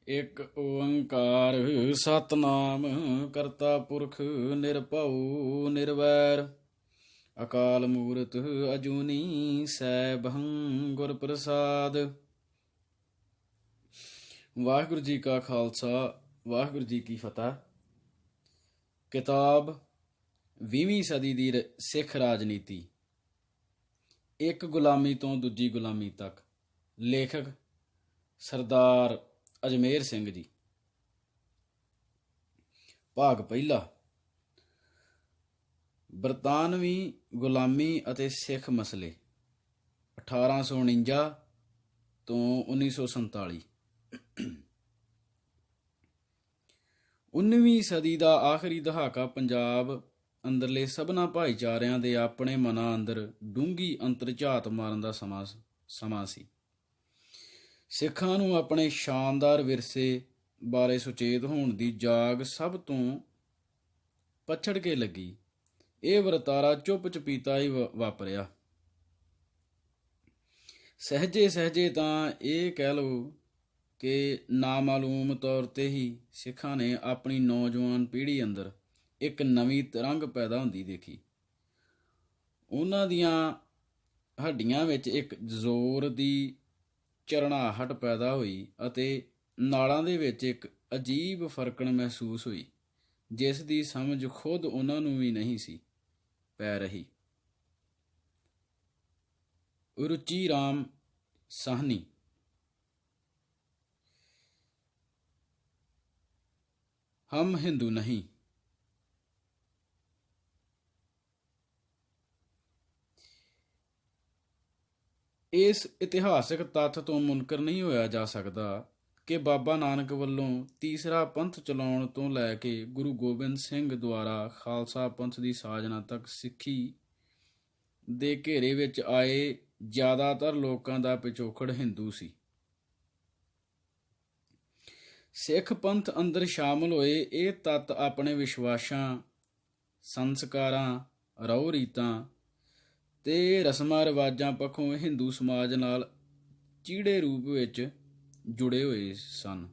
ਇਕ ਓੰਕਾਰ ਸਤਨਾਮ ਕਰਤਾ ਪੁਰਖ ਨਿਰਭਉ ਨਿਰਵੈਰ ਅਕਾਲ ਮੂਰਤ ਅਜੂਨੀ ਸੈਭੰ ਗੁਰ ਪ੍ਰਸਾਦ। ਵਾਹਿਗੁਰੂ ਜੀ ਕਾ ਖਾਲਸਾ ਵਾਹਿਗੁਰੂ ਜੀ ਕੀ ਫਤਿਹ। ਕਿਤਾਬ 20ਵੀਂ ਸਦੀ ਦੀ ਸਿੱਖ ਰਾਜਨੀਤੀ, ਇੱਕ ਗੁਲਾਮੀ ਤੋਂ ਦੂਜੀ ਗੁਲਾਮੀ ਤੱਕ। ਲੇਖਕ ਸਰਦਾਰ ਅਜਮੇਰ ਸਿੰਘ ਜੀ। ਭਾਗ ਪਹਿਲਾ। ਬਰਤਾਨਵੀ ਗੁਲਾਮੀ ਅਤੇ ਸਿੱਖ ਮਸਲੇ 1849 ਤੋਂ 1947। 19ਵੀਂ ਸਦੀ ਦਾ ਆਖਰੀ ਦਹਾਕਾ ਪੰਜਾਬ ਅੰਦਰਲੇ ਸਭਨਾ ਭਾਈਚਾਰਿਆਂ ਦੇ ਆਪਣੇ ਮਨਾਂ ਅੰਦਰ ਡੂੰਘੀ ਅੰਤਰਝਾਤ ਮਾਰਨ ਦਾ ਸਮਾਂ ਸੀ। ਸਿੱਖਾਂ ਨੂੰ ਆਪਣੇ ਸ਼ਾਨਦਾਰ ਵਿਰਸੇ ਬਾਰੇ ਸੁਚੇਤ ਹੋਣ ਦੀ ਜਾਗ ਸਭ ਤੋਂ ਪਛੜ ਕੇ ਲੱਗੀ। ਇਹ ਵਰਤਾਰਾ ਚੁੱਪ ਚਪੀਤਾ ਹੀ ਵਾਪਰਿਆ। ਸਹਿਜੇ ਸਹਿਜੇ ਤਾਂ ਇਹ ਕਹਿ ਲਓ ਕਿ ਨਾਮਾਲੂਮ ਤੌਰ ਤੇ ਹੀ ਸਿੱਖਾਂ ਨੇ ਆਪਣੀ ਨੌਜਵਾਨ ਪੀੜ੍ਹੀ ਅੰਦਰ ਇੱਕ ਨਵੀਂ ਤਰੰਗ ਪੈਦਾ ਹੁੰਦੀ ਦੇਖੀ। ਉਹਨਾਂ ਦੀਆਂ ਹੱਡੀਆਂ ਵਿੱਚ ਇੱਕ ਜ਼ੋਰ ਦੀ ਝਰਨਾਹਟ ਪੈਦਾ ਹੋਈ ਅਤੇ ਨਾੜਾਂ ਦੇ ਵਿੱਚ ਇੱਕ ਅਜੀਬ ਫਰਕਣ ਮਹਿਸੂਸ ਹੋਈ, ਜਿਸ ਦੀ ਸਮਝ ਖੁਦ ਉਹਨਾਂ ਨੂੰ ਵੀ ਨਹੀਂ ਸੀ ਪੈ ਰਹੀ। ਰੁਚੀ ਰਾਮ ਸਾਹਨੀ। ਹਮ ਹਿੰਦੂ ਨਹੀਂ। ਇਸ ਇਤਿਹਾਸਕ ਤੱਥ ਤੋਂ ਮੁਨਕਰ ਨਹੀਂ ਹੋਇਆ ਜਾ ਸਕਦਾ ਕਿ ਬਾਬਾ ਨਾਨਕ ਵੱਲੋਂ ਤੀਸਰਾ ਪੰਥ ਚਲਾਉਣ ਤੋਂ ਲੈ ਕੇ ਗੁਰੂ ਗੋਬਿੰਦ ਸਿੰਘ ਦੁਆਰਾ ਖਾਲਸਾ ਪੰਥ ਦੀ ਸਾਜਨਾ ਤੱਕ ਸਿੱਖੀ ਦੇ ਘੇਰੇ ਵਿੱਚ ਆਏ ਜ਼ਿਆਦਾਤਰ ਲੋਕਾਂ ਦਾ ਪਿਛੋਕੜ ਹਿੰਦੂ ਸੀ। ਸਿੱਖ ਪੰਥ ਅੰਦਰ ਸ਼ਾਮਲ ਹੋਏ ਇਹ ਤੱਤ ਆਪਣੇ ਵਿਸ਼ਵਾਸਾਂ, ਸੰਸਕਾਰਾਂ, ਰਹੁ ਰੀਤਾਂ ਤੇ ਰਸਮਾਂ ਰਿਵਾਜਾਂ ਪੱਖੋਂ ਹਿੰਦੂ ਸਮਾਜ ਨਾਲ ਚੀੜੇ ਰੂਪ ਵਿੱਚ ਜੁੜੇ ਹੋਏ ਸਨ।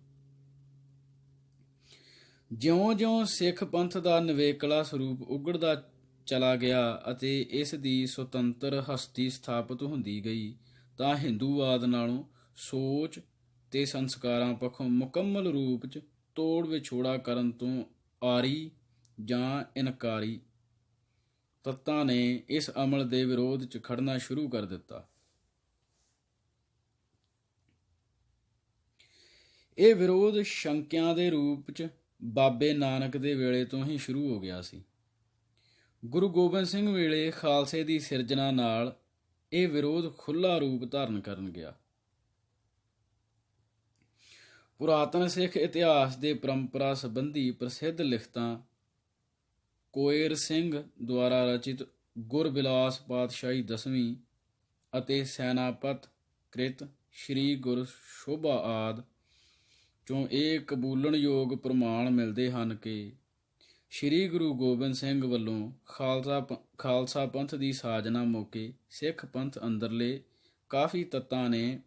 ਜਿਉਂ-ਜਿਉਂ ਸਿੱਖ ਪੰਥ ਦਾ ਨਿਵੇਕਲਾ ਸਰੂਪ ਉਘੜਦਾ ਚਲਾ ਗਿਆ ਅਤੇ ਇਸ ਦੀ ਸੁਤੰਤਰ ਹਸਤੀ ਸਥਾਪਿਤ ਹੁੰਦੀ ਗਈ, ਤਾਂ ਹਿੰਦੂਵਾਦ ਨਾਲੋਂ ਸੋਚ ਤੇ ਸੰਸਕਾਰਾਂ ਪੱਖੋਂ ਮੁਕੰਮਲ ਰੂਪ 'ਚ ਤੋੜ ਵਿਛੋੜਾ ਕਰਨ ਤੋਂ ਆਰੀ ਜਾਂ ਇਨਕਾਰੀ ਤੱਤਾਂ ਨੇ ਇਸ ਅਮਲ ਦੇ ਵਿਰੋਧ 'ਚ ਖੜਨਾ ਸ਼ੁਰੂ ਕਰ ਦਿੱਤਾ। ਇਹ ਵਿਰੋਧ ਸ਼ੰਕਿਆਂ ਦੇ ਰੂਪ 'ਚ ਬਾਬੇ ਨਾਨਕ ਦੇ ਵੇਲੇ ਤੋਂ ਹੀ ਸ਼ੁਰੂ ਹੋ ਗਿਆ ਸੀ। ਗੁਰੂ ਗੋਬਿੰਦ ਸਿੰਘ ਵੇਲੇ ਖਾਲਸੇ ਦੀ ਸਿਰਜਣਾ ਨਾਲ ਇਹ ਵਿਰੋਧ ਖੁੱਲ੍ਹਾ ਰੂਪ ਧਾਰਨ ਕਰਨ ਗਿਆ। ਪੁਰਾਤਨ ਸਿੱਖ ਇਤਿਹਾਸ ਦੇ ਪਰੰਪਰਾ ਸੰਬੰਧੀ ਪ੍ਰਸਿੱਧ ਲਿਖਤਾਂ ਕੋਇਰ ਸਿੰਘ ਦੁਆਰਾ ਰਚਿਤ ਗੁਰਬਿਲਾਸ ਪਾਤਸ਼ਾਹੀ 10ਵੀਂ ਅਤੇ ਸੈਨਾਪਤ ਕ੍ਰਿਤ ਸ਼੍ਰੀ ਗੁਰ ਸ਼ੋਭਾ ਆਦਿ ਚੋਂ ਇਹ ਕਬੂਲਣਯੋਗ ਪ੍ਰਮਾਣ ਮਿਲਦੇ ਹਨ ਕਿ ਸ਼੍ਰੀ ਗੁਰੂ ਗੋਬਿੰਦ ਸਿੰਘ ਵੱਲੋਂ ਖਾਲਸਾ ਪੰਥ ਦੀ ਸਾਜਨਾ ਮੌਕੇ ਸਿੱਖ ਪੰਥ ਅੰਦਰਲੇ ਕਾਫੀ ਤੱਤਾਂ ਨੇ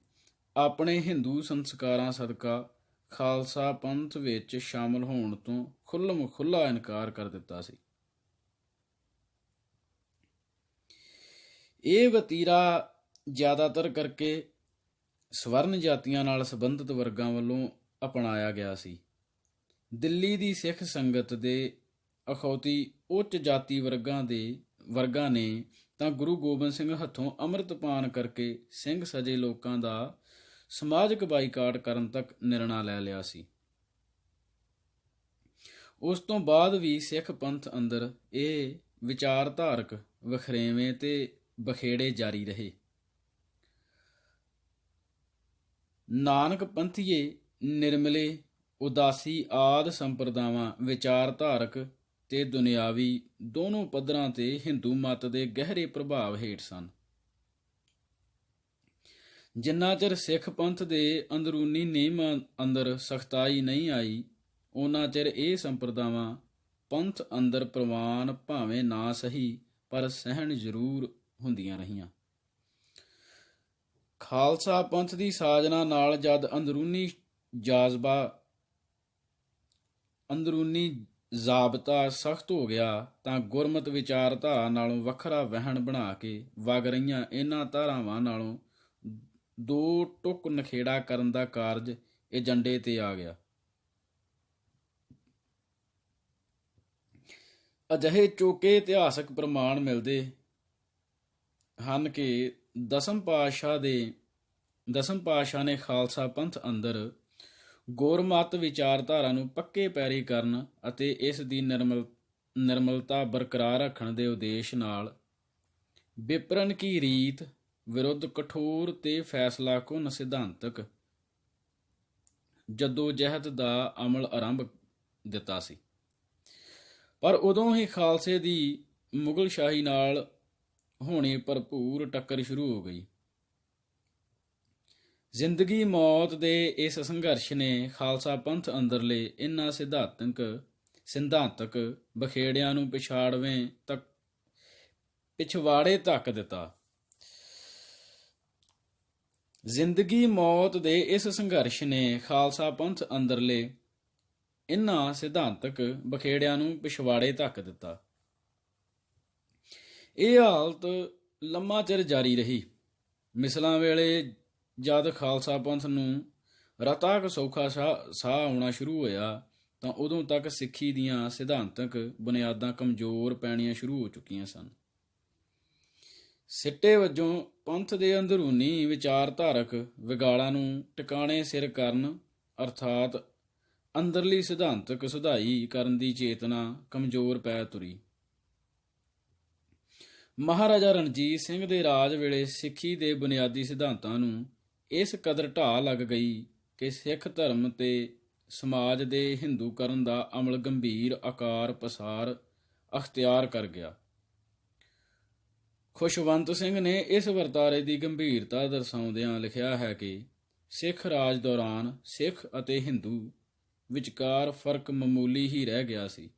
ਆਪਣੇ ਹਿੰਦੂ ਸੰਸਕਾਰਾਂ ਸਦਕਾ ਖਾਲਸਾ ਪੰਥ ਵਿੱਚ ਸ਼ਾਮਲ ਹੋਣ ਤੋਂ ਖੁੱਲ੍ਹਮ ਖੁੱਲ੍ਹਾ ਇਨਕਾਰ ਕਰ ਦਿੱਤਾ ਸੀ। ਇਹ ਵਤੀਰਾ ਜ਼ਿਆਦਾਤਰ ਕਰਕੇ ਸਵਰਨ ਜਾਤੀਆਂ ਨਾਲ ਸੰਬੰਧਿਤ ਵਰਗਾਂ ਵੱਲੋਂ ਅਪਣਾਇਆ ਗਿਆ ਸੀ। ਦਿੱਲੀ ਦੀ ਸਿੱਖ ਸੰਗਤ ਦੇ ਅਖੌਤੀ ਉੱਚ ਜਾਤੀ ਵਰਗਾਂ ਨੇ ਤਾਂ ਗੁਰੂ ਗੋਬਿੰਦ ਸਿੰਘ ਹੱਥੋਂ ਅੰਮ੍ਰਿਤ ਪਾਨ ਕਰਕੇ ਸਿੰਘ ਸਜੇ ਲੋਕਾਂ ਦਾ ਸਮਾਜਿਕ ਬਾਈਕਾਟ ਕਰਨ ਤੱਕ ਨਿਰਣਾ ਲੈ ਲਿਆ ਸੀ। ਉਸ ਤੋਂ ਬਾਅਦ ਵੀ ਸਿੱਖ ਪੰਥ ਅੰਦਰ ਇਹ ਵਿਚਾਰਧਾਰਕ ਵਖਰੇਵੇਂ ਤੇ ਬਖੇੜੇ ਜਾਰੀ ਰਹੇ। ਨਾਨਕ ਪੰਥੀਏ, ਨਿਰਮਲੇ, ਉਦਾਸੀ ਆਦਿ ਸੰਪਰਦਾਵਾਂ ਵਿਚਾਰਧਾਰਕ ਤੇ ਦੁਨਿਆਵੀ ਦੋਨੋਂ ਪੱਧਰਾਂ ਤੇ ਹਿੰਦੂ ਮਤ ਦੇ ਗਹਿਰੇ ਪ੍ਰਭਾਵ ਹੇਠ ਸਨ। ਜਿੰਨਾ ਚਿਰ ਸਿੱਖ ਪੰਥ ਦੇ ਅੰਦਰੂਨੀ ਨਿਯਮਾਂ ਅੰਦਰ ਸਖਤਾਈ ਨਹੀਂ ਆਈ, ਉਹਨਾਂ ਚਿਰ ਇਹ ਸੰਪਰਦਾਵਾਂ ਪੰਥ ਅੰਦਰ ਪ੍ਰਵਾਨ ਭਾਵੇਂ ਨਾ ਸਹੀ ਪਰ ਸਹਿਣ ਜ਼ਰੂਰ ਹੁੰਦੀਆਂ ਰਹੀਆਂ। ਖਾਲਸਾ ਪੰਥ ਦੀ ਸਾਜਨਾ ਨਾਲ ਜਦ ਅੰਦਰੂਨੀ ਜਾਜ਼ਬਾ ਅੰਦਰੂਨੀ ਜ਼ਾਬਤਾ ਸਖਤ ਹੋ ਗਿਆ ਤਾਂ ਗੁਰਮਤਿ ਵਿਚਾਰਧਾਰਾ ਨਾਲੋਂ ਵੱਖਰਾ ਵਹਿਣ ਬਣਾ ਕੇ ਵਗ ਰਹੀਆਂ ਇਹਨਾਂ ਧਾਰਾਵਾਂ ਨਾਲੋਂ ਦੋ ਟੁਕ ਨਖੇੜਾ ਕਰਨ ਦਾ ਕਾਰਜ ਏਜੰਡੇ ਤੇ ਆ ਗਿਆ। ਅਜਿਹੇ ਚੋਕੇ ਇਤਿਹਾਸਕ ਪ੍ਰਮਾਣ ਮਿਲਦੇ ਹਨ ਕਿ ਦਸਮ ਪਾਤਸ਼ਾਹ ਨੇ ਖਾਲਸਾ ਪੰਥ ਅੰਦਰ ਗੁਰਮਤਿ ਵਿਚਾਰਧਾਰਾ ਨੂੰ ਪੱਕੇ ਪੈਰੀ ਕਰਨ ਅਤੇ ਇਸ ਦੀ ਨਿਰਮਲਤਾ ਬਰਕਰਾਰ ਰੱਖਣ ਦੇ ਉਦੇਸ਼ ਨਾਲ ਵਿਪਰਨ ਕੀ ਰੀਤ ਵਿਰੁੱਧ ਕਠੋਰ ਤੇ ਫੈਸਲਾਕੁੰਨ ਸਿਧਾਂਤਕ ਜਦੋਜਹਿਦ ਦਾ ਅਮਲ ਆਰੰਭ ਦਿੱਤਾ ਸੀ। ਪਰ ਉਦੋਂ ਹੀ ਖਾਲਸੇ ਦੀ ਮੁਗਲ ਸ਼ਾਹੀ ਨਾਲ ਹੋਣੀ ਭਰਪੂਰ ਟੱਕਰ ਸ਼ੁਰੂ ਹੋ ਗਈ। ਜ਼ਿੰਦਗੀ ਮੌਤ ਦੇ ਇਸ ਸੰਘਰਸ਼ ਨੇ ਖਾਲਸਾ ਪੰਥ ਅੰਦਰਲੇ ਇਨ੍ਹਾਂ ਸਿਧਾਂਤਕ ਬਖੇੜਿਆਂ ਨੂੰ ਪਿਛਵਾੜੇ ਧੱਕ ਦਿੱਤਾ। ਜ਼ਿੰਦਗੀ ਮੌਤ ਦੇ ਇਸ ਸੰਘਰਸ਼ ਨੇ ਖਾਲਸਾ ਪੰਥ ਅੰਦਰਲੇ ਇਨ੍ਹਾਂ ਸਿਧਾਂਤਕ ਬਖੇੜਿਆਂ ਨੂੰ ਪਿਛਵਾੜੇ ਧੱਕ ਦਿੱਤਾ। ਇਹ ਹਾਲਤ ਲੰਮਾ ਚਿਰ ਜਾਰੀ ਰਹੀ। ਮਿਸਲਾਂ ਵੇਲੇ ਜਦ ਖਾਲਸਾ ਪੰਥ ਨੂੰ ਰਤਾ ਕੁ ਸੌਖਾ ਸਾਹ ਆਉਣਾ ਸ਼ੁਰੂ ਹੋਇਆ ਤਾਂ ਉਦੋਂ ਤੱਕ ਸਿੱਖੀ ਦੀਆਂ ਸਿਧਾਂਤਕ ਬੁਨਿਆਦਾਂ ਕਮਜ਼ੋਰ ਪੈਣੀਆਂ ਸ਼ੁਰੂ ਹੋ ਚੁੱਕੀਆਂ ਸਨ। ਸਿੱਟੇ ਵਜੋਂ ਪੰਥ ਦੇ ਅੰਦਰੂਨੀ ਵਿਚਾਰਧਾਰਕ ਵਿਗਾੜਾਂ ਨੂੰ ਟਿਕਾਣੇ ਸਿਰ ਕਰਨ ਅਰਥਾਤ ਅੰਦਰਲੀ ਸਿਧਾਂਤਕ ਸੁਧਾਈ ਕਰਨ ਦੀ ਚੇਤਨਾ ਕਮਜ਼ੋਰ ਪੈ ਤੁਰੀ। ਮਹਾਰਾਜਾ ਰਣਜੀਤ ਸਿੰਘ ਦੇ ਰਾਜ ਵੇਲੇ ਸਿੱਖੀ ਦੇ ਬੁਨਿਆਦੀ ਸਿਧਾਂਤਾਂ ਨੂੰ ਇਸ ਕਦਰ ਢਾਹ ਲੱਗ ਗਈ ਕਿ ਸਿੱਖ ਧਰਮ ਤੇ ਸਮਾਜ ਦੇ ਹਿੰਦੂਕਰਨ ਦਾ ਅਮਲ ਗੰਭੀਰ ਆਕਾਰ ਪਸਾਰ ਅਖਤਿਆਰ ਕਰ ਗਿਆ। ਖੁਸ਼ਵੰਤ ਸਿੰਘ ਨੇ ਇਸ ਵਰਤਾਰੇ ਦੀ ਗੰਭੀਰਤਾ ਦਰਸਾਉਂਦਿਆਂ ਲਿਖਿਆ ਹੈ ਕਿ ਸਿੱਖ ਰਾਜ ਦੌਰਾਨ ਸਿੱਖ ਅਤੇ ਹਿੰਦੂ ਵਿਚਕਾਰ ਫਰਕ ਮਾਮੂਲੀ ਹੀ ਰਹਿ ਗਿਆ ਸੀ।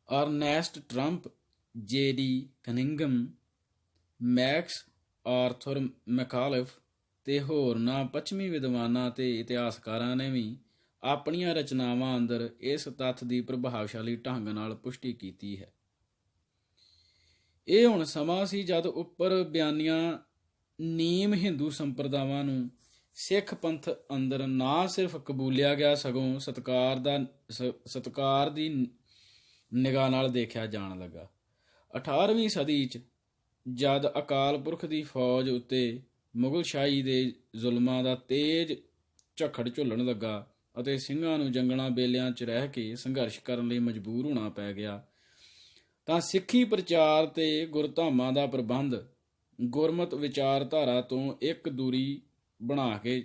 Ernest Trump, J.D. Cunningham, Max Arthur Macauliffe ਤੇ ਹੋਰਨਾਂ ਪੱਛਮੀ ਵਿਦਵਾਨਾਂ ਤੇ ਇਤਿਹਾਸਕਾਰਾਂ ਨੇ ਵੀ ਆਪਣੀਆਂ ਰਚਨਾਵਾਂ ਅੰਦਰ ਇਸ ਤੱਥ ਦੀ ਪ੍ਰਭਾਵਸ਼ਾਲੀ ਢੰਗ ਨਾਲ ਪੁਸ਼ਟੀ ਕੀਤੀ ਹੈ। ਇਹ ਹੁਣ ਸਮਾਂ ਸੀ ਜਦ ਉੱਪਰ ਬਿਆਨੀਆਂ ਨੀਮ ਹਿੰਦੂ ਸੰਪਰਦਾਵਾਂ ਨੂੰ ਸਿੱਖ ਪੰਥ ਅੰਦਰ ਨਾ ਸਿਰਫ ਕਬੂਲਿਆ ਗਿਆ ਸਗੋਂ ਸਤਿਕਾਰ ਦੀ ਨਿਗਾਹ ਨਾਲ ਦੇਖਿਆ ਜਾਣ ਲੱਗਾ। 18ਵੀਂ ਸਦੀ 'ਚ ਜਦ ਅਕਾਲ ਪੁਰਖ ਦੀ ਫੌਜ ਉੱਤੇ ਮੁਗਲ ਸ਼ਾਹੀ ਦੇ ਜ਼ੁਲਮਾਂ ਦਾ ਤੇਜ਼ ਝੱਖੜ ਝੁੱਲਣ ਲੱਗਾ ਅਤੇ ਸਿੰਘਾਂ ਨੂੰ ਜੰਗਲਾਂ ਬੇਲਿਆਂ 'ਚ ਰਹਿ ਕੇ ਸੰਘਰਸ਼ ਕਰਨ ਲਈ ਮਜਬੂਰ ਹੋਣਾ ਪੈ ਗਿਆ ਤਾਂ ਸਿੱਖੀ ਪ੍ਰਚਾਰ ਤੇ ਗੁਰਧਾਮਾਂ ਦਾ ਪ੍ਰਬੰਧ ਗੁਰਮਤਿ ਵਿਚਾਰਧਾਰਾ ਤੋਂ ਇੱਕ ਦੂਰੀ ਬਣਾ ਕੇ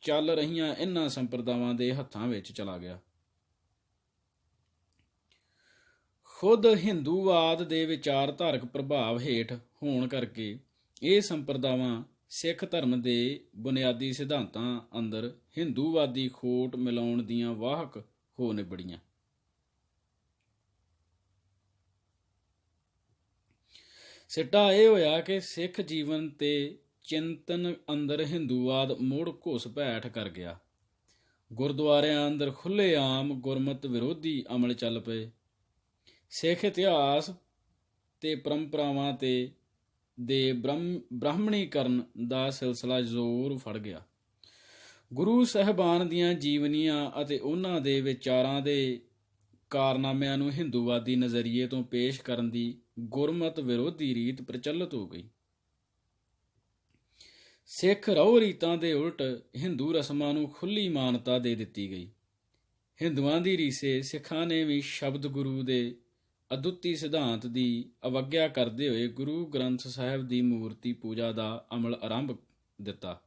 ਚੱਲ ਰਹੀਆਂ ਇਨ੍ਹਾਂ ਸੰਪਰਦਾਵਾਂ ਦੇ ਹੱਥਾਂ ਵਿੱਚ ਚਲਾ ਗਿਆ। ਖੁਦ ਹਿੰਦੂਵਾਦ ਦੇ ਵਿਚਾਰਧਾਰਕ ਪ੍ਰਭਾਵ ਹੇਠ ਹੋਣ ਕਰਕੇ ਇਹ ਸੰਪਰਦਾਵਾਂ ਸਿੱਖ ਧਰਮ ਦੇ ਬੁਨਿਆਦੀ ਸਿਧਾਂਤਾਂ ਅੰਦਰ ਹਿੰਦੂਵਾਦੀ ਖੋਟ ਮਿਲਾਉਣ ਦੀਆਂ ਵਾਹਕ ਹੋ ਨਿਬੜੀਆਂ। ਸਿੱਟਾ ਇਹ ਹੋਇਆ ਕਿ ਸਿੱਖ ਜੀਵਨ ਤੇ ਚਿੰਤਨ ਅੰਦਰ ਹਿੰਦੂਵਾਦ ਮੁੜ ਘੁਸਪੈਠ ਕਰ ਗਿਆ। ਗੁਰਦੁਆਰਿਆਂ ਅੰਦਰ ਖੁੱਲ੍ਹੇਆਮ ਗੁਰਮਤਿ ਵਿਰੋਧੀ ਅਮਲ ਚੱਲ ਪਏ। ਸਿੱਖ ਇਤਿਹਾਸ ਤੇ ਪਰੰਪਰਾਵਾਂ ਦੇ ਬ੍ਰਾਹਮਣੀਕਰਨ ਦਾ ਸਿਲਸਿਲਾ ਜ਼ੋਰ ਫੜ ਗਿਆ। ਗੁਰੂ ਸਾਹਿਬਾਨ ਦੀਆਂ ਜੀਵਨੀਆਂ ਅਤੇ ਉਹਨਾਂ ਦੇ ਵਿਚਾਰਾਂ ਦੇ ਕਾਰਨਾਮਿਆਂ ਨੂੰ ਹਿੰਦੂਵਾਦੀ ਨਜ਼ਰੀਏ ਤੋਂ ਪੇਸ਼ ਕਰਨ ਦੀ ਗੁਰਮਤਿ ਵਿਰੋਧੀ ਰੀਤ ਪ੍ਰਚਲਿਤ ਹੋ ਗਈ। ਸਿੱਖ ਰਹੁ ਰੀਤਾਂ ਦੇ ਉਲਟ ਹਿੰਦੂ ਰਸਮਾਂ ਨੂੰ ਖੁੱਲ੍ਹੀ ਮਾਨਤਾ ਦੇ ਦਿੱਤੀ ਗਈ। ਹਿੰਦੂਆਂ ਦੀ ਰੀਸੇ ਸਿੱਖਾਂ ਨੇ ਵੀ ਸ਼ਬਦ ਗੁਰੂ ਦੇ ਅਦੁੱਤੀ ਸਿਧਾਂਤ ਦੀ ਅਵੱਗਿਆ ਕਰਦੇ ਹੋਏ ਗੁਰੂ ਗ੍ਰੰਥ ਸਾਹਿਬ ਦੀ ਮੂਰਤੀ ਪੂਜਾ ਦਾ ਅਮਲ ਆਰੰਭ ਦਿੱਤਾ।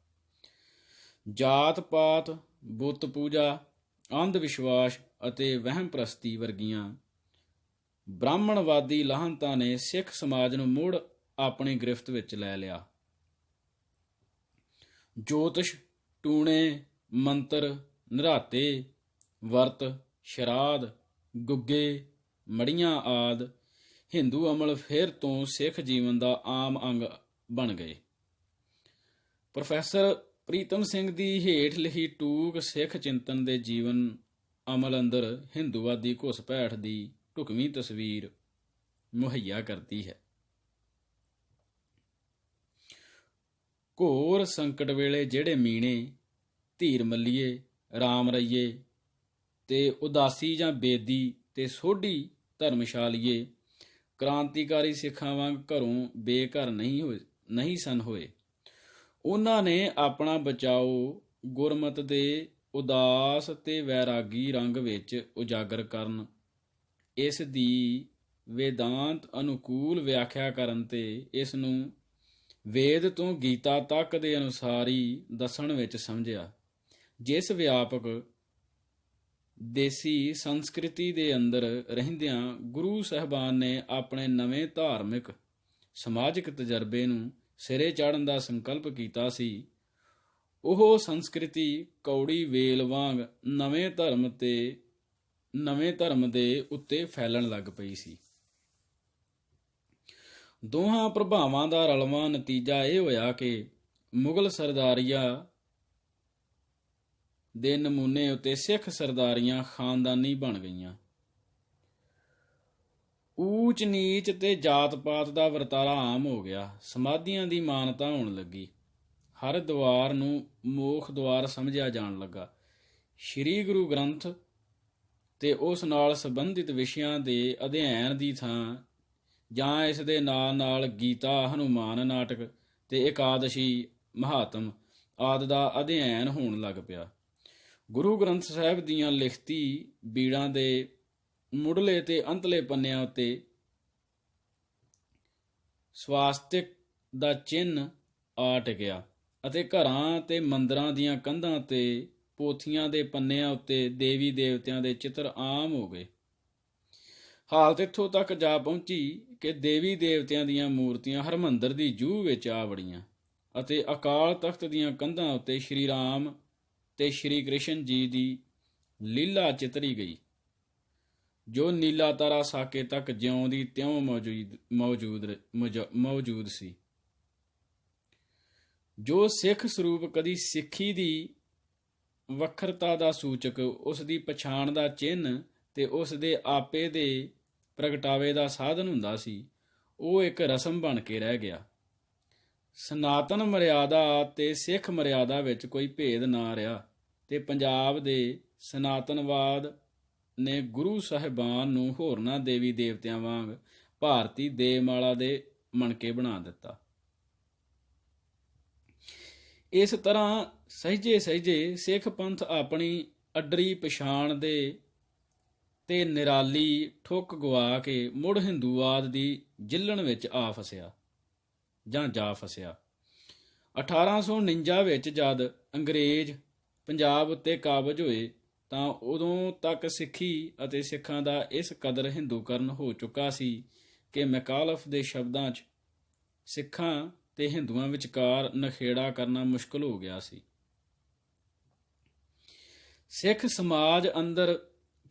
ਜਾਤ ਪਾਤ, ਬੁੱਤ ਪੂਜਾ, ਅੰਧ ਵਿਸ਼ਵਾਸ ਅਤੇ ਵਹਿਮ ਪ੍ਰਸਤੀ ਵਰਗੀਆਂ ਬ੍ਰਾਹਮਣਵਾਦੀ ਲਾਹਨਤਾਂ ਨੇ ਸਿੱਖ ਸਮਾਜ ਨੂੰ ਮੁੜ ਆਪਣੀ ਗ੍ਰਿਫਤ ਵਿੱਚ ਲੈ ਲਿਆ। ਜੋਤਿਸ਼, ਟੂਣੇ, ਮੰਤਰ, ਨਰਾਤੇ, ਵਰਤ, ਸ਼ਰਾਧ, ਗੁੱਗੇ, ਮੜੀਆਂ ਆਦਿ ਹਿੰਦੂ ਅਮਲ ਫਿਰ ਤੋਂ ਸਿੱਖ ਜੀਵਨ ਦਾ ਆਮ ਅੰਗ ਬਣ ਗਏ। ਪ੍ਰੋਫੈਸਰ ਪ੍ਰੀਤਮ ਸਿੰਘ ਦੀ ਹੇਠ ਲਿਖੀ ਟੂਕ ਸਿੱਖ ਚਿੰਤਨ ਦੇ ਜੀਵਨ ਅਮਲ ਅੰਦਰ ਹਿੰਦੂਵਾਦੀ ਘੁਸਪੈਠ ਦੀ ਢੁਕਵੀਂ ਤਸਵੀਰ ਮੁਹੱਈਆ ਕਰਦੀ ਹੈ। ਘੋਰ ਸੰਕਟ ਵੇਲੇ ਜਿਹੜੇ ਮੀਣੇ ਧੀਰ ਮੱਲੀਏ, ਰਾਮ ਰਈਏ ਤੇ ਉਦਾਸੀ ਜਾਂ ਬੇਦੀ ਤੇ ਸੋਢੀ ਧਰਮਸ਼ਾਲੀਏ ਕ੍ਰਾਂਤੀਕਾਰੀ ਸਿੱਖਾਂ ਵਾਂਗ ਘਰੋਂ ਬੇਘਰ ਨਹੀਂ ਸਨ ਹੋਏ। ਉਹਨਾਂ ਨੇ ਆਪਣਾ ਬਚਾਓ ਗੁਰਮਤ ਦੇ ਉਦਾਸ ਤੇ ਵੈਰਾਗੀ ਰੰਗ ਵਿੱਚ ਉਜਾਗਰ ਕਰਨ, ਇਸ ਦੀ ਵੇਦਾਂਤ ਅਨੁਕੂਲ ਵਿਆਖਿਆ ਕਰਨ ਤੇ ਇਸ ਨੂੰ ਵੇਦ ਤੋਂ ਗੀਤਾ ਤੱਕ ਦੇ ਅਨੁਸਾਰ ਹੀ ਦੱਸਣ ਵਿੱਚ ਸਮਝਿਆ। ਜਿਸ ਵਿਆਪਕ ਦੇਸੀ ਸੰਸਕ੍ਰਿਤੀ ਦੇ ਅੰਦਰ ਰਹਿੰਦਿਆਂ ਗੁਰੂ ਸਾਹਿਬਾਨ ਨੇ ਆਪਣੇ ਨਵੇਂ ਧਾਰਮਿਕ ਸਮਾਜਿਕ ਤਜਰਬੇ ਨੂੰ ਸਿਰੇ ਚਾੜਨ ਦਾ ਸੰਕਲਪ ਕੀਤਾ ਸੀ, ਉਹ ਸੰਸਕ੍ਰਿਤੀ ਕੌੜੀ ਵੇਲ ਵਾਂਗ ਨਵੇਂ ਧਰਮ ਦੇ ਉੱਤੇ ਫੈਲਣ ਲੱਗ ਪਈ ਸੀ। ਦੋਹਾਂ ਪ੍ਰਭਾਵਾਂ ਦਾ ਰਲਵਾਂ ਨਤੀਜਾ ਇਹ ਹੋਇਆ ਕਿ ਮੁਗਲ ਸਰਦਾਰੀਆ ਦੇ ਨਮੂਨੇ ਉੱਤੇ ਸਿੱਖ ਸਰਦਾਰੀਆਂ ਖਾਨਦਾਨੀ ਬਣ ਗਈਆਂ। ਊਚ ਨੀਚ ਤੇ ਜਾਤ ਪਾਤ ਦਾ ਵਰਤਾਰਾ ਆਮ ਹੋ ਗਿਆ। ਸਮਾਧੀਆਂ ਦੀ ਮਾਨਤਾ ਹੋਣ ਲੱਗੀ। ਹਰ ਦੁਆਰ ਨੂੰ ਮੋਖ ਦੁਆਰ ਸਮਝਿਆ ਜਾਣ ਲੱਗਾ। ਸ੍ਰੀ ਗੁਰੂ ਗ੍ਰੰਥ ਤੇ ਉਸ ਨਾਲ ਸੰਬੰਧਿਤ ਵਿਸ਼ਿਆਂ ਦੇ ਅਧਿਐਨ ਦੀ ਥਾਂ ਜਾਂ ਇਸ ਦੇ ਨਾਲ ਗੀਤਾ, ਹਨੂਮਾਨ ਨਾਟਕ ਤੇ ਇਕਾਦਸ਼ੀ, ਮਹਾਤਮ ਆਦਿ ਦਾ ਅਧਿਐਨ ਹੋਣ ਲੱਗ ਪਿਆ। ਗੁਰੂ ਗ੍ਰੰਥ ਸਾਹਿਬ ਦੀਆਂ ਲਿਖਤੀ ਬੀੜਾਂ ਦੇ ਮੁੱਢਲੇ ਤੇ ਅੰਤਲੇ ਪੰਨਿਆਂ ਉੱਤੇ ਸਵਾਸਤਿਕ ਦਾ ਚਿੰਨ੍ਹ ਆ ਟਿਕਿਆ ਅਤੇ ਘਰਾਂ ਤੇ ਮੰਦਰਾਂ ਦੀਆਂ ਕੰਧਾਂ ਤੇ ਪੋਥੀਆਂ ਦੇ ਪੰਨਿਆਂ ਉੱਤੇ ਦੇਵੀ ਦੇਵਤਿਆਂ ਦੇ ਚਿੱਤਰ ਆਮ ਹੋ ਗਏ। ਹਾਲਤ ਇੱਥੋਂ ਤੱਕ ਜਾ ਪਹੁੰਚੀ ਕਿ ਦੇਵੀ ਦੇਵਤਿਆਂ ਦੀਆਂ ਮੂਰਤੀਆਂ ਹਰਮੰਦਰ ਦੀ ਜੂਹ ਵਿੱਚ ਆ ਵੜੀਆਂ ਅਤੇ ਅਕਾਲ ਤਖਤ ਦੀਆਂ ਕੰਧਾਂ ਉੱਤੇ ਸ਼੍ਰੀ ਰਾਮ ਤੇ ਸ਼੍ਰੀ ਕ੍ਰਿਸ਼ਨ ਜੀ ਦੀ ਲੀਲਾ ਚਿਤਰੀ ਗਈ, ਜੋ ਨੀਲਾ ਤਾਰਾ ਸਾਕੇ ਤੱਕ ਜਿਉਂ ਦੀ ਤਿਉਂ ਮੌਜੂਦ ਸੀ। ਜੋ ਸਿੱਖ ਸਰੂਪ ਕਦੀ ਸਿੱਖੀ ਦੀ ਵੱਖਰਤਾ ਦਾ ਸੂਚਕ, ਉਸ ਦੀ ਪਛਾਣ ਦਾ ਚਿੰਨ੍ਹ ਤੇ ਉਸ ਦੇ ਆਪੇ ਦੇ ਪ੍ਰਗਟਾਵੇ ਦਾ ਸਾਧਨ ਹੁੰਦਾ ਸੀ, ਉਹ ਇੱਕ ਰਸਮ ਬਣ ਕੇ ਰਹਿ ਗਿਆ। ਸਨਾਤਨ ਮਰਿਆਦਾ ਤੇ ਸਿੱਖ ਮਰਿਆਦਾ ਵਿੱਚ ਕੋਈ ਭੇਦ ਨਾ ਰਿਹਾ ਤੇ ਪੰਜਾਬ ਦੇ ਸਨਾਤਨਵਾਦ ਨੇ ਗੁਰੂ ਸਾਹਿਬਾਨ ਨੂੰ ਹੋਰਨਾਂ ਦੇਵੀ ਦੇਵਤਿਆਂ ਵਾਂਗ ਭਾਰਤੀ ਦੇਵਮਾਲਾ ਦੇ ਮਣਕੇ ਬਣਾ ਦਿੱਤਾ। ਇਸ ਤਰ੍ਹਾਂ ਸਹਿਜੇ ਸਹਿਜੇ ਸਿੱਖ ਪੰਥ ਆਪਣੀ ਅੱਡਰੀ ਪਛਾਣ ਦੇ ਤੇ ਨਿਰਾਲੀ ਠੁੱਕ ਗਵਾ ਕੇ ਮੁੜ ਹਿੰਦੂਵਾਦ ਦੀ ਜਿੱਲਣ ਵਿੱਚ ਜਾ ਫਸਿਆ। 1849 ਵਿੱਚ ਜਦ ਅੰਗਰੇਜ਼ ਪੰਜਾਬ ਉੱਤੇ ਕਾਬਜ ਹੋਏ ਤਾਂ ਉਦੋਂ ਤੱਕ ਸਿੱਖੀ ਅਤੇ ਸਿੱਖਾਂ ਦਾ ਇਸ ਕਦਰ ਹਿੰਦੂਕਰਨ ਹੋ ਚੁੱਕਾ ਸੀ ਕਿ ਮੈਕਾਲਫ ਦੇ ਸ਼ਬਦਾਂ 'ਚ ਸਿੱਖਾਂ ਤੇ ਹਿੰਦੂਆਂ ਵਿਚਕਾਰ ਨਖੇੜਾ ਕਰਨਾ ਮੁਸ਼ਕਲ ਹੋ ਗਿਆ ਸੀ। ਸਿੱਖ ਸਮਾਜ ਅੰਦਰ